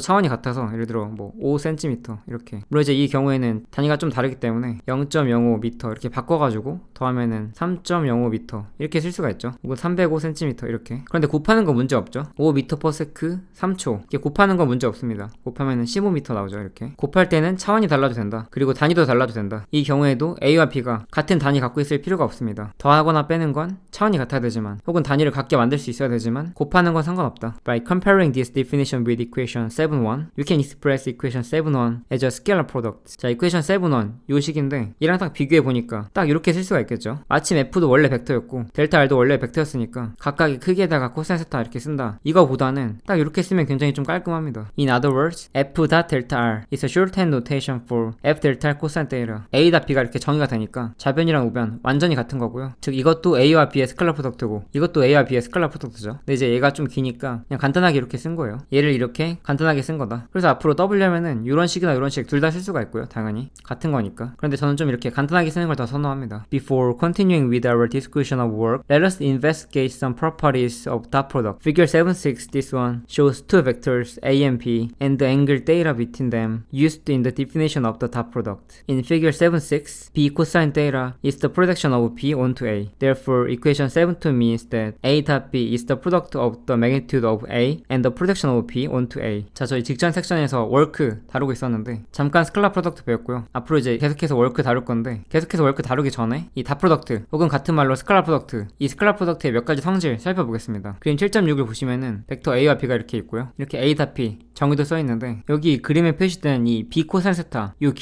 차원이 같아서 예를 들어 뭐 5cm 이렇게 물론 이제 이 경우에는 단위가 좀 다르기 때문에 0.05m 이렇게 바꿔가지고 더하면 더하면은 3.05m 이렇게 쓸 수가 있죠. 혹은 305cm 이렇게. 그런데 곱하는 건 문제 없죠. 5m/s 3초 이렇게 곱하는 건 문제 없습니다. 곱하면은 15m 나오죠. 이렇게 곱할 때는 차원이 달라도 된다. 그리고 단위도 달라도 된다. 이 경우에도 A와 B가 같은 단위 갖고 있을 필요가 없습니다. 더하거나 빼는 건 차원이 같아야 되지만 혹은 단위를 같게 만들 수 있어야 되지만 곱하는 건 상관없다. By comparing this definition with equation 7.1 you can express equation 7.1 as a scalar product. 자, equation 7.1 요 식인데 얘랑 딱 비교해 보니까 딱 이렇게 쓸 수가 있겠죠. 마침 F도 원래 벡터였고 델타 R도 원래 벡터였으니까 각각의 크기에다가 코사인 세타 이렇게 쓴다. 이거보다는 딱 이렇게 쓰면 굉장히 좀 깔끔합니다. In other words, F dot delta R is a shorthand notation for F delta R cosine theta. A dot B가 이렇게 정의가 되니까 좌변이랑 우변 완전히 같은 거고요. 즉 이것도 A와 B의 스칼라 프로덕트고 이것도 A와 B의 스칼라 프로덕트죠. 근데 이제 얘가 좀 기니까 그냥 간단하게 이렇게 쓴 거예요. 얘를 이렇게 간단하게 쓴 거다. 그래서 앞으로 W 하면은 이런 식이나 이런 식 둘 다 쓸 수가 있고요. 당연히 같은 거니까. 그런데 저는 좀 이렇게 간단하게 쓰는 걸 더 선호합니다. Before continuing with our discussion of work, let us investigate some properties of dot product. Figure 7.6, this one, shows two vectors A and B and the angle theta between them used in the definition of the dot product. In figure 7.6, B cosine theta is the projection of B onto A. Therefore, equation 7.2 means that A dot B is the product of the magnitude of A and the projection of B onto A. 자, 저희 직전 섹션에서 월크 다루고 있었는데 잠깐 스칼라 프로덕트 배웠고요. 앞으로 이제 계속해서 월크 다룰 건데 계속해서 월크 다루기 전에 이 닷 프로덕트 혹은 같은 말로 스칼라 프로덕트 이 스칼라 프로덕트의 몇 가지 성질 살펴보겠습니다. 그림 7.6을 보시면은 벡터 A와 B가 이렇게 있고요. 이렇게 A 닷 B 정의도 써있는데 여기 그림에 표시된 이 B 코사인 세타 요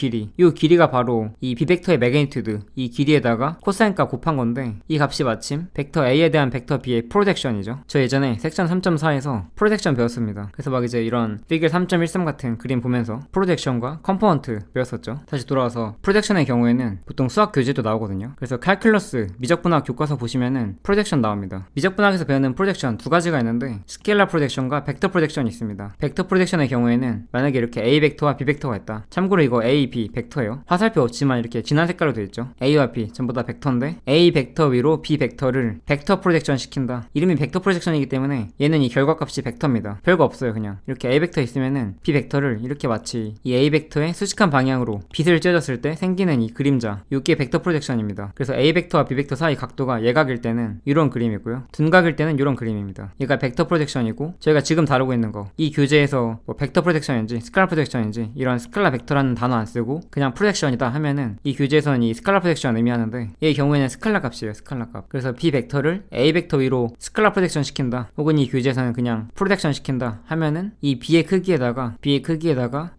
길이가 바로 이 B 벡터의 매그니튜드 이 길이에다가 코사인 값 곱한 건데 이 값이 마침 벡터 A에 대한 벡터 B의 프로젝션이죠. 저 예전에 섹션 3.4에서 프로젝션 배웠습니다. 그래서 막 이제 이런 피겨 3.13 같은 그림 보면서 프로젝션과 컴포넌트 배웠었죠. 다시 돌아와서 프로젝션의 경우에는 보통 수학 교재도 나오거든요. 그래서 칼큘러스 미적분학 교과서 보시면은 프로젝션 나옵니다. 미적분학에서 배우는 프로젝션 두 가지가 있는데 스케일러 프로젝션과 벡터 프로젝션이 있습니다. 벡터 프로젝션의 경우에는 만약에 이렇게 A 벡터와 B 벡터가 있다. 참고로 이거 A, B 벡터예요. 화살표 없지만 이렇게 진한 색깔로 되어 있죠. A와 B 전부 다 벡터인데 A 벡터 위로 B 벡터를 벡터 프로젝션 시킨다. 이름이 벡터 프로젝션이기 때문에 얘는 이 결과값이 벡터입니다. 별거 없어요. 그냥 이렇게 A 벡터 있으면은 B 벡터를 이렇게 마치 이 A 벡터의 수직한 방향으로 빛을 쬐졌을 때 생기는 이 그림자 이게 벡터 프로젝션입니다. 그래서 A 벡터와 B 벡터 사이 각도가 예각일 때는 이런 그림이고요. 둔각일 때는 이런 그림입니다. 얘가 벡터 프로젝션이고 저희가 지금 다루고 있는 거 이 교재에서 뭐 벡터 프로젝션인지 스칼라 프로젝션인지 이런 스칼라 벡터라는 단어 안 쓰고 그냥 프로젝션이다 하면은 이 교재에서는 이 스칼라 프로젝션 의미하는데 얘의 경우에는 스칼라 값이에요. 스칼라 값. 그래서 B 벡터를 A 벡터 위로 스칼라 프로젝션 시킨다. 혹은 이 교재에서는 그냥 프로젝션 시킨다 하면은 이 B의 크기에다가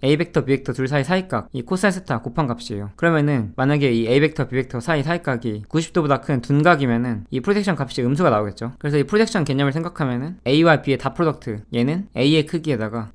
A 벡터 B 벡터 둘 사이 사이각 이 코사인 세타 곱한 값이에요. 그러면은 만약에 이 A 벡터 B 벡터 사이 사이각이 90도보다 큰 둔각이면은 이 프로젝션 값이 음수가 나오겠죠. 그래서 이 프로젝션 개념을 생각하면은 A와 B의 닷 프로덕트 얘는 A의 크기에다가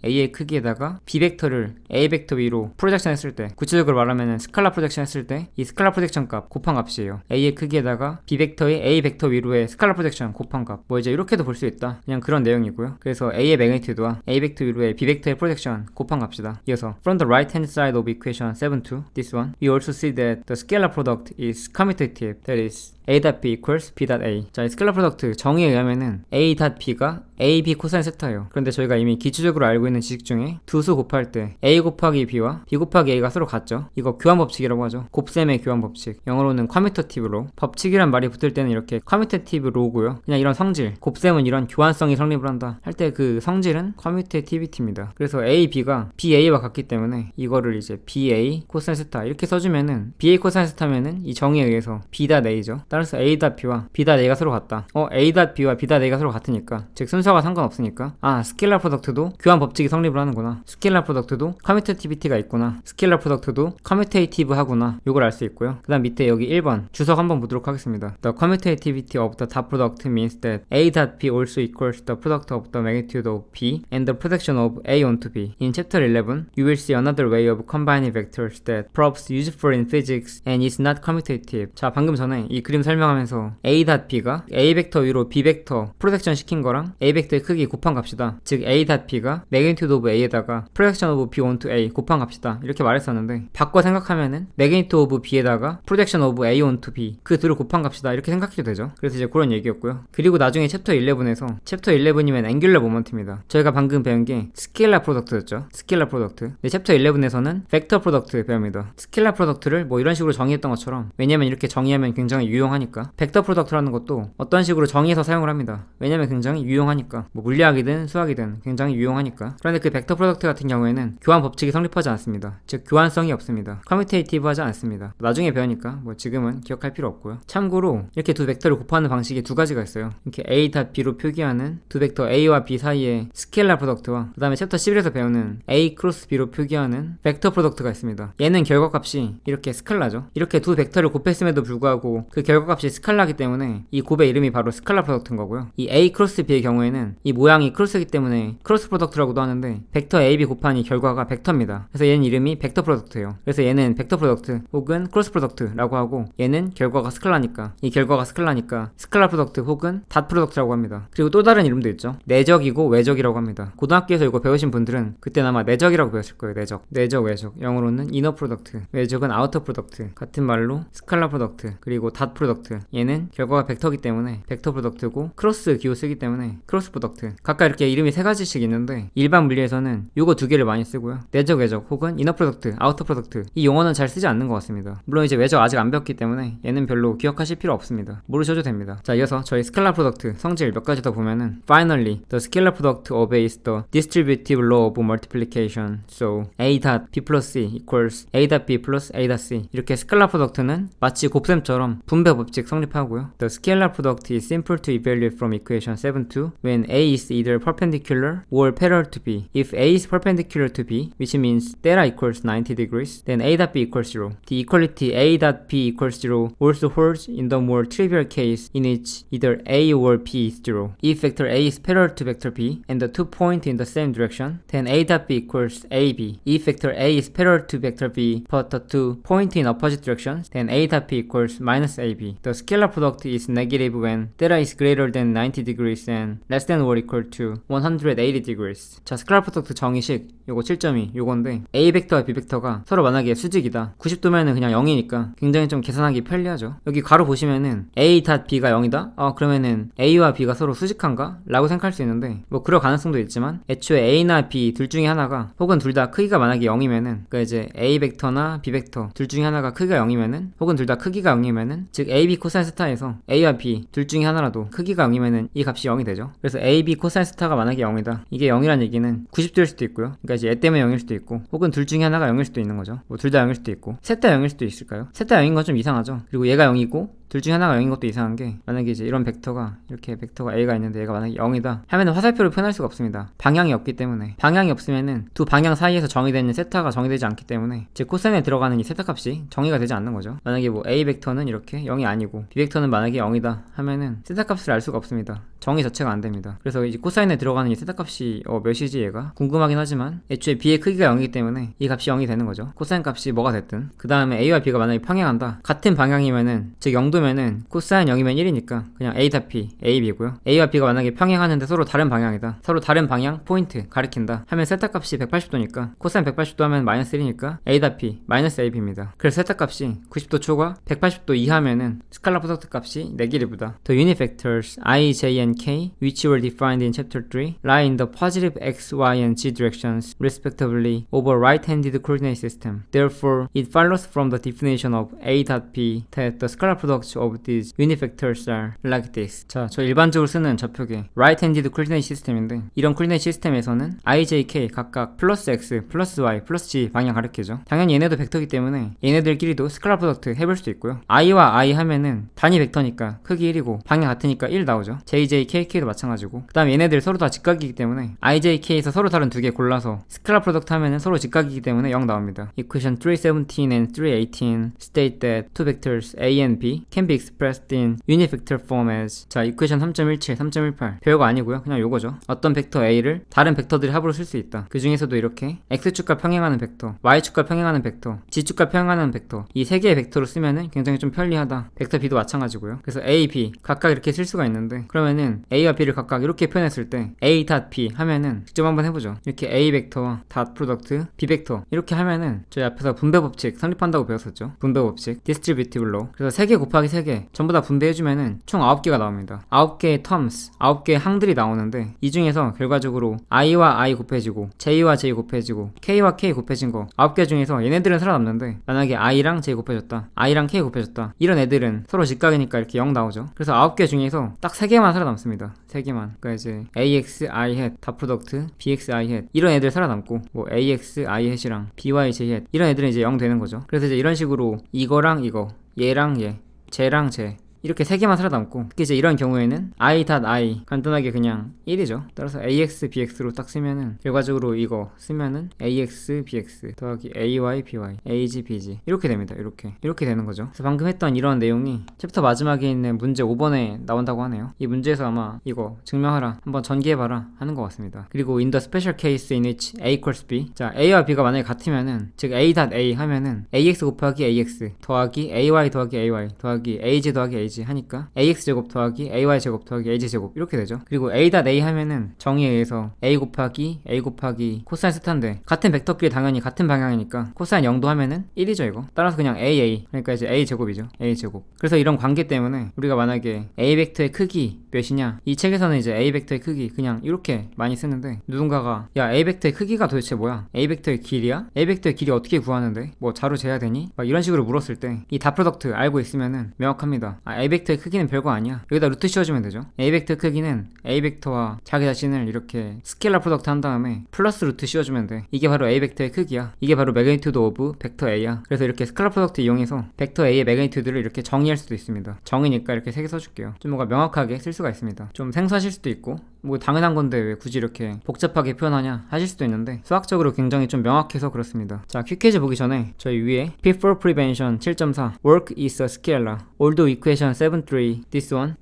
B 벡터를 A 벡터 위로 프로젝션 했을 때 구체적으로 말하면은 스칼라 프로젝션 했을 때 이 스칼라 프로젝션 값 곱한 값이에요. A의 크기에다가 B 벡터의 A 벡터 위로의 스칼라 프로젝션 곱한 값. 뭐 이제 이렇게도 볼 수 있다. 그냥 그런 내용이고요. 그래서 A의 매그니튜드와 A 벡터 위로의 B 벡터의 프로젝션 곱한 값이다. 이어서 from the right hand side of equation 7.2 this one we also see that the scalar product is commutative. That is A.B equals B.A. 자, 이 스칼라 프로덕트 정의에 의하면은 A.B가 AB 코사인 세타예요. 그런데 저희가 이미 기초적으로 알고 있는 지식 중에 두 수 곱할 때 A 곱하기 B와 B 곱하기 A가 서로 같죠. 이거 교환 법칙이라고 하죠. 곱셈의 교환 법칙. 영어로는 커뮤테티브 로. 법칙이란 말이 붙을 때는 이렇게 커뮤테티브 로고요. 그냥 이런 성질. 곱셈은 이런 교환성이 성립을 한다. 할 때 그 성질은 커뮤테티비티입니다. 그래서 A, B가 BA와 같기 때문에 이거를 이제 BA 코사인 세타 이렇게 써주면은 BA 코사인 세타면은 이 정의에 의해서 B.A죠. 따라서 A.B와 B.A가 서로 같다. A.B와 B.A가 서로 같으니까 즉 순서가 상관없으니까 스케일러 프로덕트도 교환 법칙이 성립을 하는구나. 스케일러 프로덕트도 커뮤테이티비티가 있구나. 스케일러 프로덕트도 커뮤테이티브 하구나. 요걸 알 수 있고요. 그 다음 밑에 여기 1번 주석 한번 보도록 하겠습니다. The commutativity of the dot product means that A.B also equals the product of the magnitude of B and the projection of A onto B. In chapter 11, you will see another way of combining vectors that proves useful in physics and is not commutative. 자, 방금 전에 이 그림 설명하면서 A.B가 A 벡터 위로 B 벡터 프로젝션 시킨 거랑 A 벡터의 크기 곱한 값이다. 즉 A.B가 magnitude of A에다가 projection of B onto A 곱한 값이다. 이렇게 말했었는데 바꿔 생각하면은 magnitude of B에다가 projection of A onto B 그 둘을 곱한 값이다. 이렇게 생각해도 되죠. 그래서 이제 그런 얘기였고요. 그리고 나중에 챕터 11에서 챕터 11이면 앵귤러 모먼트입니다. 저희가 방금 배운 게 스케일러 프로덕트였죠. 스케일러 프로덕트. 근데 챕터 11에서는 벡터 프로덕트 배웁니다. 스케일러 프로덕트를 뭐 이런 식으로 정의했던 것처럼 왜냐면 이렇게 정의하면 굉장히 유용하니까. 벡터 프로덕트라는 것도 어떤 식으로 정의해서 사용을 합니다. 왜냐면 굉장히 유용하니까. 뭐 물리학이든 수학이든 굉장히 유용하니까. 그런데 그 벡터 프로덕트 같은 경우에는 교환 법칙이 성립하지 않습니다. 즉 교환성이 없습니다. 커뮤테이티브하지 않습니다. 나중에 배우니까 뭐 지금은 기억할 필요 없고요. 참고로 이렇게 두 벡터를 곱하는 방식이 두 가지가 있어요. 이렇게 a 닷 b로 표기하는 두 벡터 a와 b 사이의 스케일러 프로덕트와 그 다음에 챕터 11에서 배우는 a 크로스 b로 표기하는 벡터 프로덕트가 있습니다. 얘는 결과값이 이렇게 스칼라죠. 이렇게 두 벡터를 곱했음에도 불구하고 그 결과값이 스칼라기 때문에 이 곱의 이름이 바로 스칼라 프로덕트인 거고요. 이 a 크로스 b의 경우에는 이 모양이 크로스이기 때문에 크로스 프로덕트라고도 하는데 벡터 a, b 곱한 이 결과가 벡터입니다. 그래서 얘는 이름이 벡터 프로덕트예요. 그래서 얘는 벡터 프로덕트 혹은 크로스 프로덕트라고 하고 얘는 결과가 스칼라니까 이 결과가 스칼라니까 스칼라 프로덕트 혹은 닷 프로덕트라고 합니다. 그리고 또 다른 이름도 있죠. 내적이고 외적이라고 합니다. 고등학교에서 이거 배우신 분들은 그때는 아마 내적이라고 배웠을 거예요. 내적, 외적. 영어로는 이너 프로덕트, 외적은 아우터 프로덕트. 같은 말로 스칼라 프로덕트, 그리고 닷 프로덕트. 얘는 결과가 벡터기 때문에 벡터 프로덕트고 크로스 기호 쓰기 때문에 크로스 프로덕트. 각각 이렇게 이름이 세 가지씩 있는데 일반 물리에서는 요거 두 개를 많이 쓰고요. 내적, 외적 혹은 이너 프로덕트, 아우터 프로덕트. 이 용어는 잘 쓰지 않는 것 같습니다. 물론 이제 외적 아직 안 배웠기 때문에 얘는 별로 기억하실 필요 없습니다. 모르셔도 됩니다. 자, 이어서 저희 스칼라 프로덕트 성질 몇 가지 더 보면은 Finally, the scalar product obeys the distributive law of multiplication. So a dot b plus c equals a dot b plus a dot c. 이렇게 스칼라 프로덕트는 마치 곱셈처럼 분배 법칙 성립하고요. The scalar product is simple to evaluate from equation 7-2 when a is either perpendicular or parallel to b. If a is perpendicular to b, which means theta equals 90 degrees, then a dot b equals 0. The equality a dot b equals 0 also holds in the more trivial case in which either a or b is 0. If vector a is parallel to vector b and the two point in the same direction, then a dot b equals ab. If vector a is parallel to vector b but the two point in opposite directions, then a dot b equals minus ab. The scalar product is negative when theta is greater than 90 degrees and less than or equal to 180 degrees. 자, 스칼라 프로덕트 정의식 요거 7점이 요건데 a 벡터와 b 벡터가 서로 만약에 수직이다. 90도면은 그냥 0이니까 굉장히 좀 계산하기 편리하죠. 여기 괄호 보시면은 a 닷 b가 0이다? 그러면은 a와 b가 서로 수직한가? 라고 생각할 수 있는데 뭐 그럴 가능성도 있지만 애초에 a나 b 둘 중에 하나가 혹은 둘 다 크기가 만약에 0이면은 그러니까 이제 a 벡터나 b 벡터 둘 중에 하나가 크기가 0이면은 혹은 둘 다 크기가 0이면은 즉 ab 코사인 스타에서 a와 b 둘 중에 하나라도 크기가 0이면은 이 값이 0이 되죠. 그래서 ab 코사인 스타가 만약에 0이다. 이게 0이란 얘기는 90도일 수도 있고요. 그러니까 이제 얘 때문에 0일 수도 있고 혹은 둘 중에 하나가 0일 수도 있는 거죠. 뭐 둘 다 0일 수도 있고 셋 다 0일 수도 있을까요? 셋 다 0인 건 좀 이상하죠. 그리고 얘가 0이고 둘 중에 하나가 0인 것도 이상한 게 만약에 이제 이런 벡터가 이렇게 벡터가 A가 있는데 얘가 만약에 0이다 하면은 화살표를 표현할 수가 없습니다. 방향이 없기 때문에 방향이 없으면은 두 방향 사이에서 정의되는 세타가 정의되지 않기 때문에 즉 코사인에 들어가는 이 세타 값이 정의가 되지 않는 거죠. 만약에 뭐 A 벡터는 이렇게 0이 아니고 B 벡터는 만약에 0이다 하면은 세타 값을 알 수가 없습니다. 정의 자체가 안 됩니다. 그래서 이제 코사인에 들어가는 이 세타 값이 몇이지 얘가 궁금하긴 하지만 애초에 B의 크기가 0이기 때문에 이 값이 0이 되는 거죠. 코사인 값이 뭐가 됐든 그 다음에 A와 B가 만약에 평행한다 같은 방향이면은 즉 0도면은 코사인 0이면 1이니까 그냥 A 다 B, A, B고요. A와 B가 만약에 평행하는데 서로 다른 방향이다. 서로 다른 방향, 포인트 가리킨다 하면 세타 값이 180도니까 코사인 180도 하면 마이너스 1이니까 A 다 B, 마이너스 AB입니다. 그래서 세타 값이 90도 초과 180도 이하면은 스칼라 프로덕트 값이 네게티브다. The unit vectors I, J, and K which were defined in chapter 3 lie in the positive X, Y, and Z directions respectively over right-handed coordinate system. Therefore, it follows from the definition of A dot B that the scalar products of these unit vectors are like this. 자, 저 일반적으로 쓰는 좌표계 right-handed coordinate system인데 이런 coordinate system에서는 I, J, K 각각 플러스 X, 플러스 Y, 플러스 Z 방향 가리키죠. 당연히 얘네도 벡터이기 때문에 얘네들끼리도 스칼라 프로덕트 해볼 수도 있고요. I와 I 하면은 단위 벡터니까 크기 1이고 방향 같으니까 1 나오죠. J, J, K, K도 마찬가지고 그 다음에 얘네들 서로 다 직각이기 때문에 I, J, K에서 서로 다른 두 개 골라서 스칼라 프로덕트 하면은 서로 직각이기 때문에 0 나옵니다. Equation 317 and 318 state that two vectors A and B can be expressed in unit vector form as 자, 이퀘이션 3.17, 3.18 별거 아니고요. 그냥 요거죠. 어떤 벡터 A를 다른 벡터들이 합으로 쓸 수 있다. 그 중에서도 이렇게 X축과 평행하는 벡터, Y축과 평행하는 벡터, Z축과 평행하는 벡터 이 세 개의 벡터로 쓰면은 굉장히 좀 편리하다. 벡터 B도 마찬가지고요. 그래서 A, B 각각 이렇게 쓸 수가 있는데 그러면은 A와 B를 각각 이렇게 표현했을 때 A 닷 B 하면은 직접 한번 해보죠. 이렇게 A 벡터와 닷 프로덕트 B 벡터 이렇게 하면은 저희 앞에서 분배 법칙 성립한다고 배웠었죠. 분배 법칙, distributive law. 그래서 3개 곱하기 곱하기 3개 전부 다 분배해주면은 총 9개가 나옵니다. 9개의 terms, 9개의 항들이 나오는데 이 중에서 결과적으로 i와 i 곱해지고 j와 j 곱해지고 k와 k 곱해진 거 9개 중에서 얘네들은 살아남는데 만약에 i랑 j 곱해졌다, i랑 k 곱해졌다, 이런 애들은 서로 직각이니까 이렇게 0 나오죠. 그래서 9개 중에서 딱 3개만 살아남습니다. 3개만. 그러니까 이제 ax, i hat 다 프로덕트, bx, i hat 이런 애들 살아남고 뭐 ax, i hat이랑 by, j hat 이런 애들은 이제 0 되는 거죠. 그래서 이제 이런 식으로 이거랑 이거, 얘랑 얘, 쟤랑 쟤 이렇게 3개만 살아남고, 특히 이제 이런 경우에는 i.i 간단하게 그냥 1이죠. 따라서 ax, bx로 딱 쓰면은 결과적으로 이거 쓰면은 ax, bx 더하기 ay, by, ag, bg 이렇게 됩니다. 이렇게 되는 거죠. 그래서 방금 했던 이런 내용이 챕터 마지막에 있는 문제 5번에 나온다고 하네요. 이 문제에서 아마 이거 증명하라, 한번 전개해봐라 하는 것 같습니다. 그리고 in the special case in which a equals b, 자 a와 b가 만약에 같으면은, 즉 a.a 하면은 ax 곱하기 ax 더하기 ay 더하기 ay 더하기 aj 더하기 aj 하니까 ax제곱 더하기 ay제곱 더하기 aj제곱 이렇게 되죠. 그리고 a.a 하면은 정의에 의해서 a 곱하기 코사인 세타인데 같은 벡터끼리 당연히 같은 방향이니까 코사인 0도 하면은 1이죠 이거. 따라서 그냥 aa, 그러니까 이제 a제곱이죠. a제곱. 그래서 이런 관계 때문에 우리가 만약에 a 벡터의 크기 몇이냐, 이 책에서는 이제 a 벡터의 크기 그냥 이렇게 많이 쓰는데, 누군가가 야 a 벡터의 크기가 도대체 뭐야? a 벡터의 길이야? a 벡터의 길이 어떻게 구하는데? 뭐 자루 재야 되니? 막 이런 식으로 물었을 때 이 다 프로덕트 알고 있으면은 명확합니다. a 벡터의 크기는 별거 아니야. 여기다 루트 씌워주면 되죠. a 벡터 크기는 a 벡터와 자기 자신을 이렇게 스케일러 프로덕트 한 다음에 플러스 루트 씌워주면 돼. 이게 바로 a 벡터의 크기야. 이게 바로 매그니튜드 오브 벡터 a야. 그래서 이렇게 스케일러 프로덕트 이용해서 벡터 a의 매그니튜드를 이렇게 정의할 수도 있습니다. 정의니까 이렇게 3개 써줄게요. 좀 뭔가 명확하게 쓸 수가 있습니다. 좀 생소하실 수도 있고 뭐 당연한 건데 왜 굳이 이렇게 복잡하게 표현하냐 하실 수도 있는데, 수학적으로 굉장히 좀 명확해서 그렇습니다. 자, 퀴퀴즈 보기 전에 저희 위에 P4 Prevention 7.4 Work is a scalar. Although equation 7.3 this one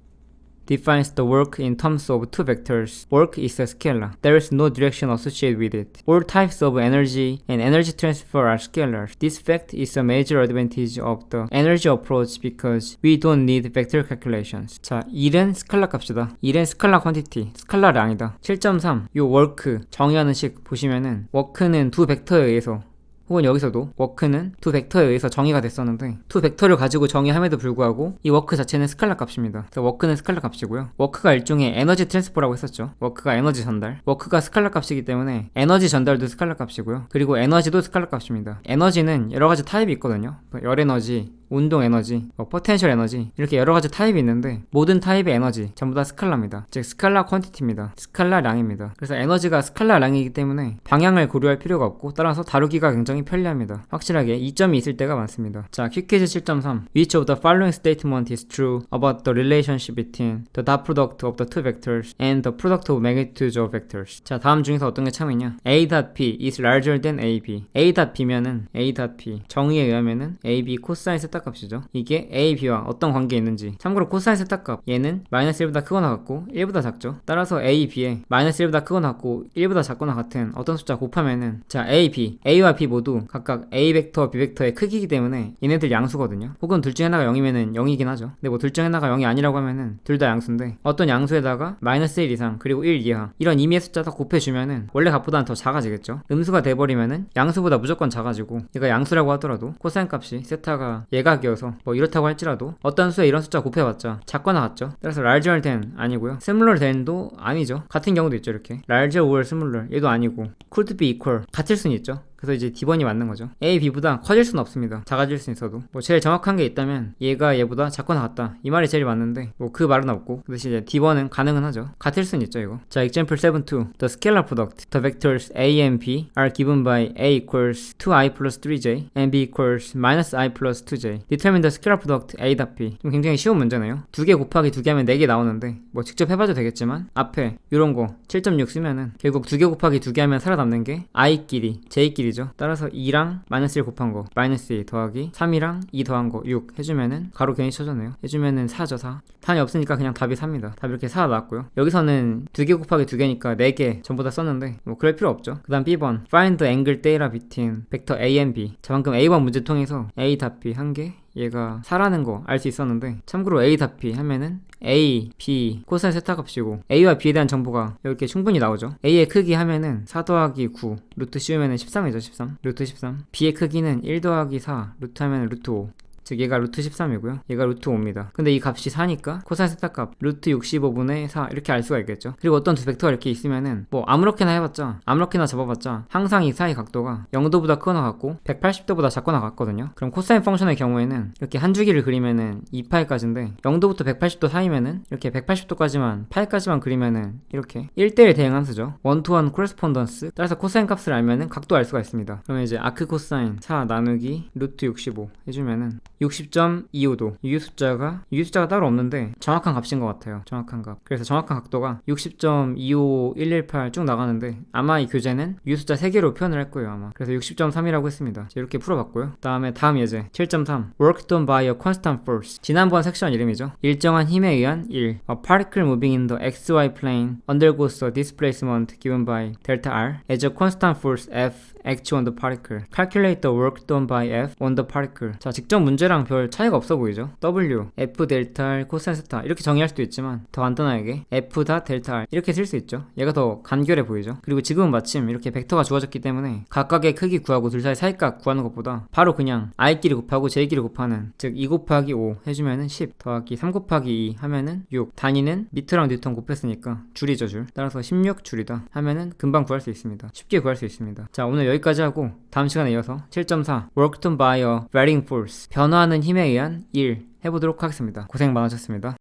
defines the work in terms of two vectors. Work is a scalar. There is no direction associated with it. All types of energy and energy transfer are scalars. This fact is a major advantage of the energy approach because we don't need vector calculations. 자, 1은 스칼라 값이다. 1은 스칼라 퀀티티, 스칼라량이다. 7.3, 요 워크 정의하는 식 보시면은 워크는 두 벡터에 의해서, 혹은 여기서도 워크는 두 벡터에 의해서 정의가 됐었는데, 두 벡터를 가지고 정의함에도 불구하고 이 워크 자체는 스칼라 값입니다. 그래서 워크는 스칼라 값이고요. 워크가 일종의 에너지 트랜스퍼라고 했었죠. 워크가 에너지 전달. 워크가 스칼라 값이기 때문에 에너지 전달도 스칼라 값이고요. 그리고 에너지도 스칼라 값입니다. 에너지는 여러 가지 타입이 있거든요. 열 에너지, 운동 에너지, 포텐셜 에너지 이렇게 여러 가지 타입이 있는데, 모든 타입의 에너지 전부 다 스칼라입니다. 즉 스칼라 퀀티티입니다. 스칼라량입니다. 그래서 에너지가 스칼라량이기 때문에 방향을 고려할 필요가 없고, 따라서 다루기가 굉장히 편리합니다. 확실하게 이점이 있을 때가 많습니다. 자, 퀴퀴즈 7.3 Which of the following statement is true about the relationship between the dot product of the two vectors and the product of magnitudes of vectors? 자, 다음 중에서 어떤 게 참이냐? a.p is larger than ab. a.p면은 a.p 정의에 의하면은 ab 코사인 세타 값이죠. 이게 a, b와 어떤 관계에 있는지. 참고로 코사인 세타 값, 얘는 마이너스 1보다 크거나 같고 1보다 작죠. 따라서 a, b에 마이너스 1보다 크거나 같고 1보다 작거나 같은 어떤 숫자 곱하면은, 자, a, b, a와 b 모두 각각 a 벡터, b 벡터의 크기이기 때문에 얘네들 양수거든요. 혹은 둘 중 하나가 0이면은 0이긴 하죠. 근데 뭐 둘 중 하나가 0이 아니라고 하면은 둘 다 양수인데, 어떤 양수에다가 마이너스 1 이상 그리고 1 이하 이런 임의의 숫자 다 곱해주면은 원래 값보다는 더 작아지겠죠. 음수가 돼버리면은 양수보다 무조건 작아지고, 얘가 양수라고 하더라도 코사인 값이 세타가 예각이어서 뭐 이렇다고 할지라도 어떤 수에 이런 숫자 곱해봤자 작거나 같죠. 따라서 larger than 아니고요. similar than도 아니죠. 같은 경우도 있죠. 이렇게 larger or similar 얘도 아니고, could be equal 같을 수는 있죠. 그래서 이제 D번이 맞는 거죠. A, B보다 커질 수는 없습니다. 작아질 수는 있어도. 뭐 제일 정확한 게 있다면 얘가 얘보다 작거나 같다, 이 말이 제일 맞는데 뭐 그 말은 없고, 그 대신 이제 D번은 가능은 하죠. 같을 수는 있죠 이거. 자, example 7.2 The scalar product, the vectors A and B are given by A equals 2i plus 3j and B equals minus i plus 2j. Determine the scalar product A.P. 좀 굉장히 쉬운 문제네요. 2개 곱하기 2개 하면 4개 나오는데 뭐 직접 해봐도 되겠지만, 앞에 요런 거 7.6 쓰면은 결국 2개 곱하기 2개 하면 살아남는 게 i끼리, j끼리. 따라서 2랑 마이너스 1 곱한 거 마이너스 2 더하기 3이랑 2 더한 거 6 해주면은 바로 괜히 쳐졌네요. 해주면은 4죠. 4. 단위 없으니까 그냥 답이 4입니다. 답이 이렇게 4 나왔고요. 여기서는 2개 곱하기 2개니까 4개 전부 다 썼는데 뭐 그럴 필요 없죠. 그 다음 B번 Find the angle theta between vector A and B. 자, 방금 A번 문제 통해서 A 답 B 한 개, 얘가 4라는 거 알 수 있었는데, 참고로 A 답 B 하면은 A, B 코사인 세타 값이고, A와 B에 대한 정보가 이렇게 충분히 나오죠. A의 크기 하면은 4 더하기 9 루트 씌우면은 13이죠. 13 루트 13. B의 크기는 1 더하기 4 루트 하면은 루트 5. 즉 얘가 루트 13이고요. 얘가 루트 5입니다. 근데 이 값이 4니까 코사인 세타 값 루트 65분의 4 이렇게 알 수가 있겠죠. 그리고 어떤 두 벡터가 이렇게 있으면은 뭐 아무렇게나 해봤자 아무렇게나 잡아봤자 항상 이 사이 각도가 0도보다 크거나 같고 180도보다 작거나 같거든요. 그럼 코사인 펑션의 경우에는 이렇게 한 주기를 그리면은 2파이까지인데 0도부터 180도 사이면은 이렇게 180도까지만 파이까지만 그리면은 이렇게 1대1 대응 함수죠. 원투원 코레스폰던스. 따라서 코사인 값을 알면은 각도 알 수가 있습니다. 그러면 이제 아크 코사인 4 나누기 루트 65 해주면은 60.25도. 유효숫자가 따로 없는데 정확한 값인 것 같아요. 정확한 값. 그래서 정확한 각도가 60.25118 쭉 나가는데 아마 이 교재는 유효숫자 3개로 표현을 할 거예요 아마. 그래서 60.3이라고 했습니다. 이렇게 풀어봤고요. 다음 예제 7.3 Work done by a constant force. 지난번 섹션 이름이죠. 일정한 힘에 의한 1. A particle moving in the xy plane undergoes a displacement given by delta r as a constant force F acting on the particle. Calculate the work done by F on the particle. 자, 직접 문제랑 별 차이가 없어 보이죠? W, F 델타 R 코사인 세타 이렇게 정의할 수도 있지만 더 간단하게 F 다 델타 R 이렇게 쓸 수 있죠. 얘가 더 간결해 보이죠? 그리고 지금은 마침 이렇게 벡터가 주어졌기 때문에 각각의 크기 구하고 둘 사이 사이값 구하는 것보다 바로 그냥 I끼리 곱하고 J끼리 곱하는, 즉 2 곱하기 5 해주면은 10 더하기 3 곱하기 2 하면은 6. 단위는 미터랑 뉴턴 곱했으니까 줄이죠 줄. 따라서 16줄이다 하면은 금방 구할 수 있습니다. 쉽게 구할 수 있습니다. 자, 오늘 여기까지 하고 다음 시간에 이어서 7.4 Work done by a varying force. 변화하는 힘에 의한 1 해보도록 하겠습니다. 고생 많으셨습니다.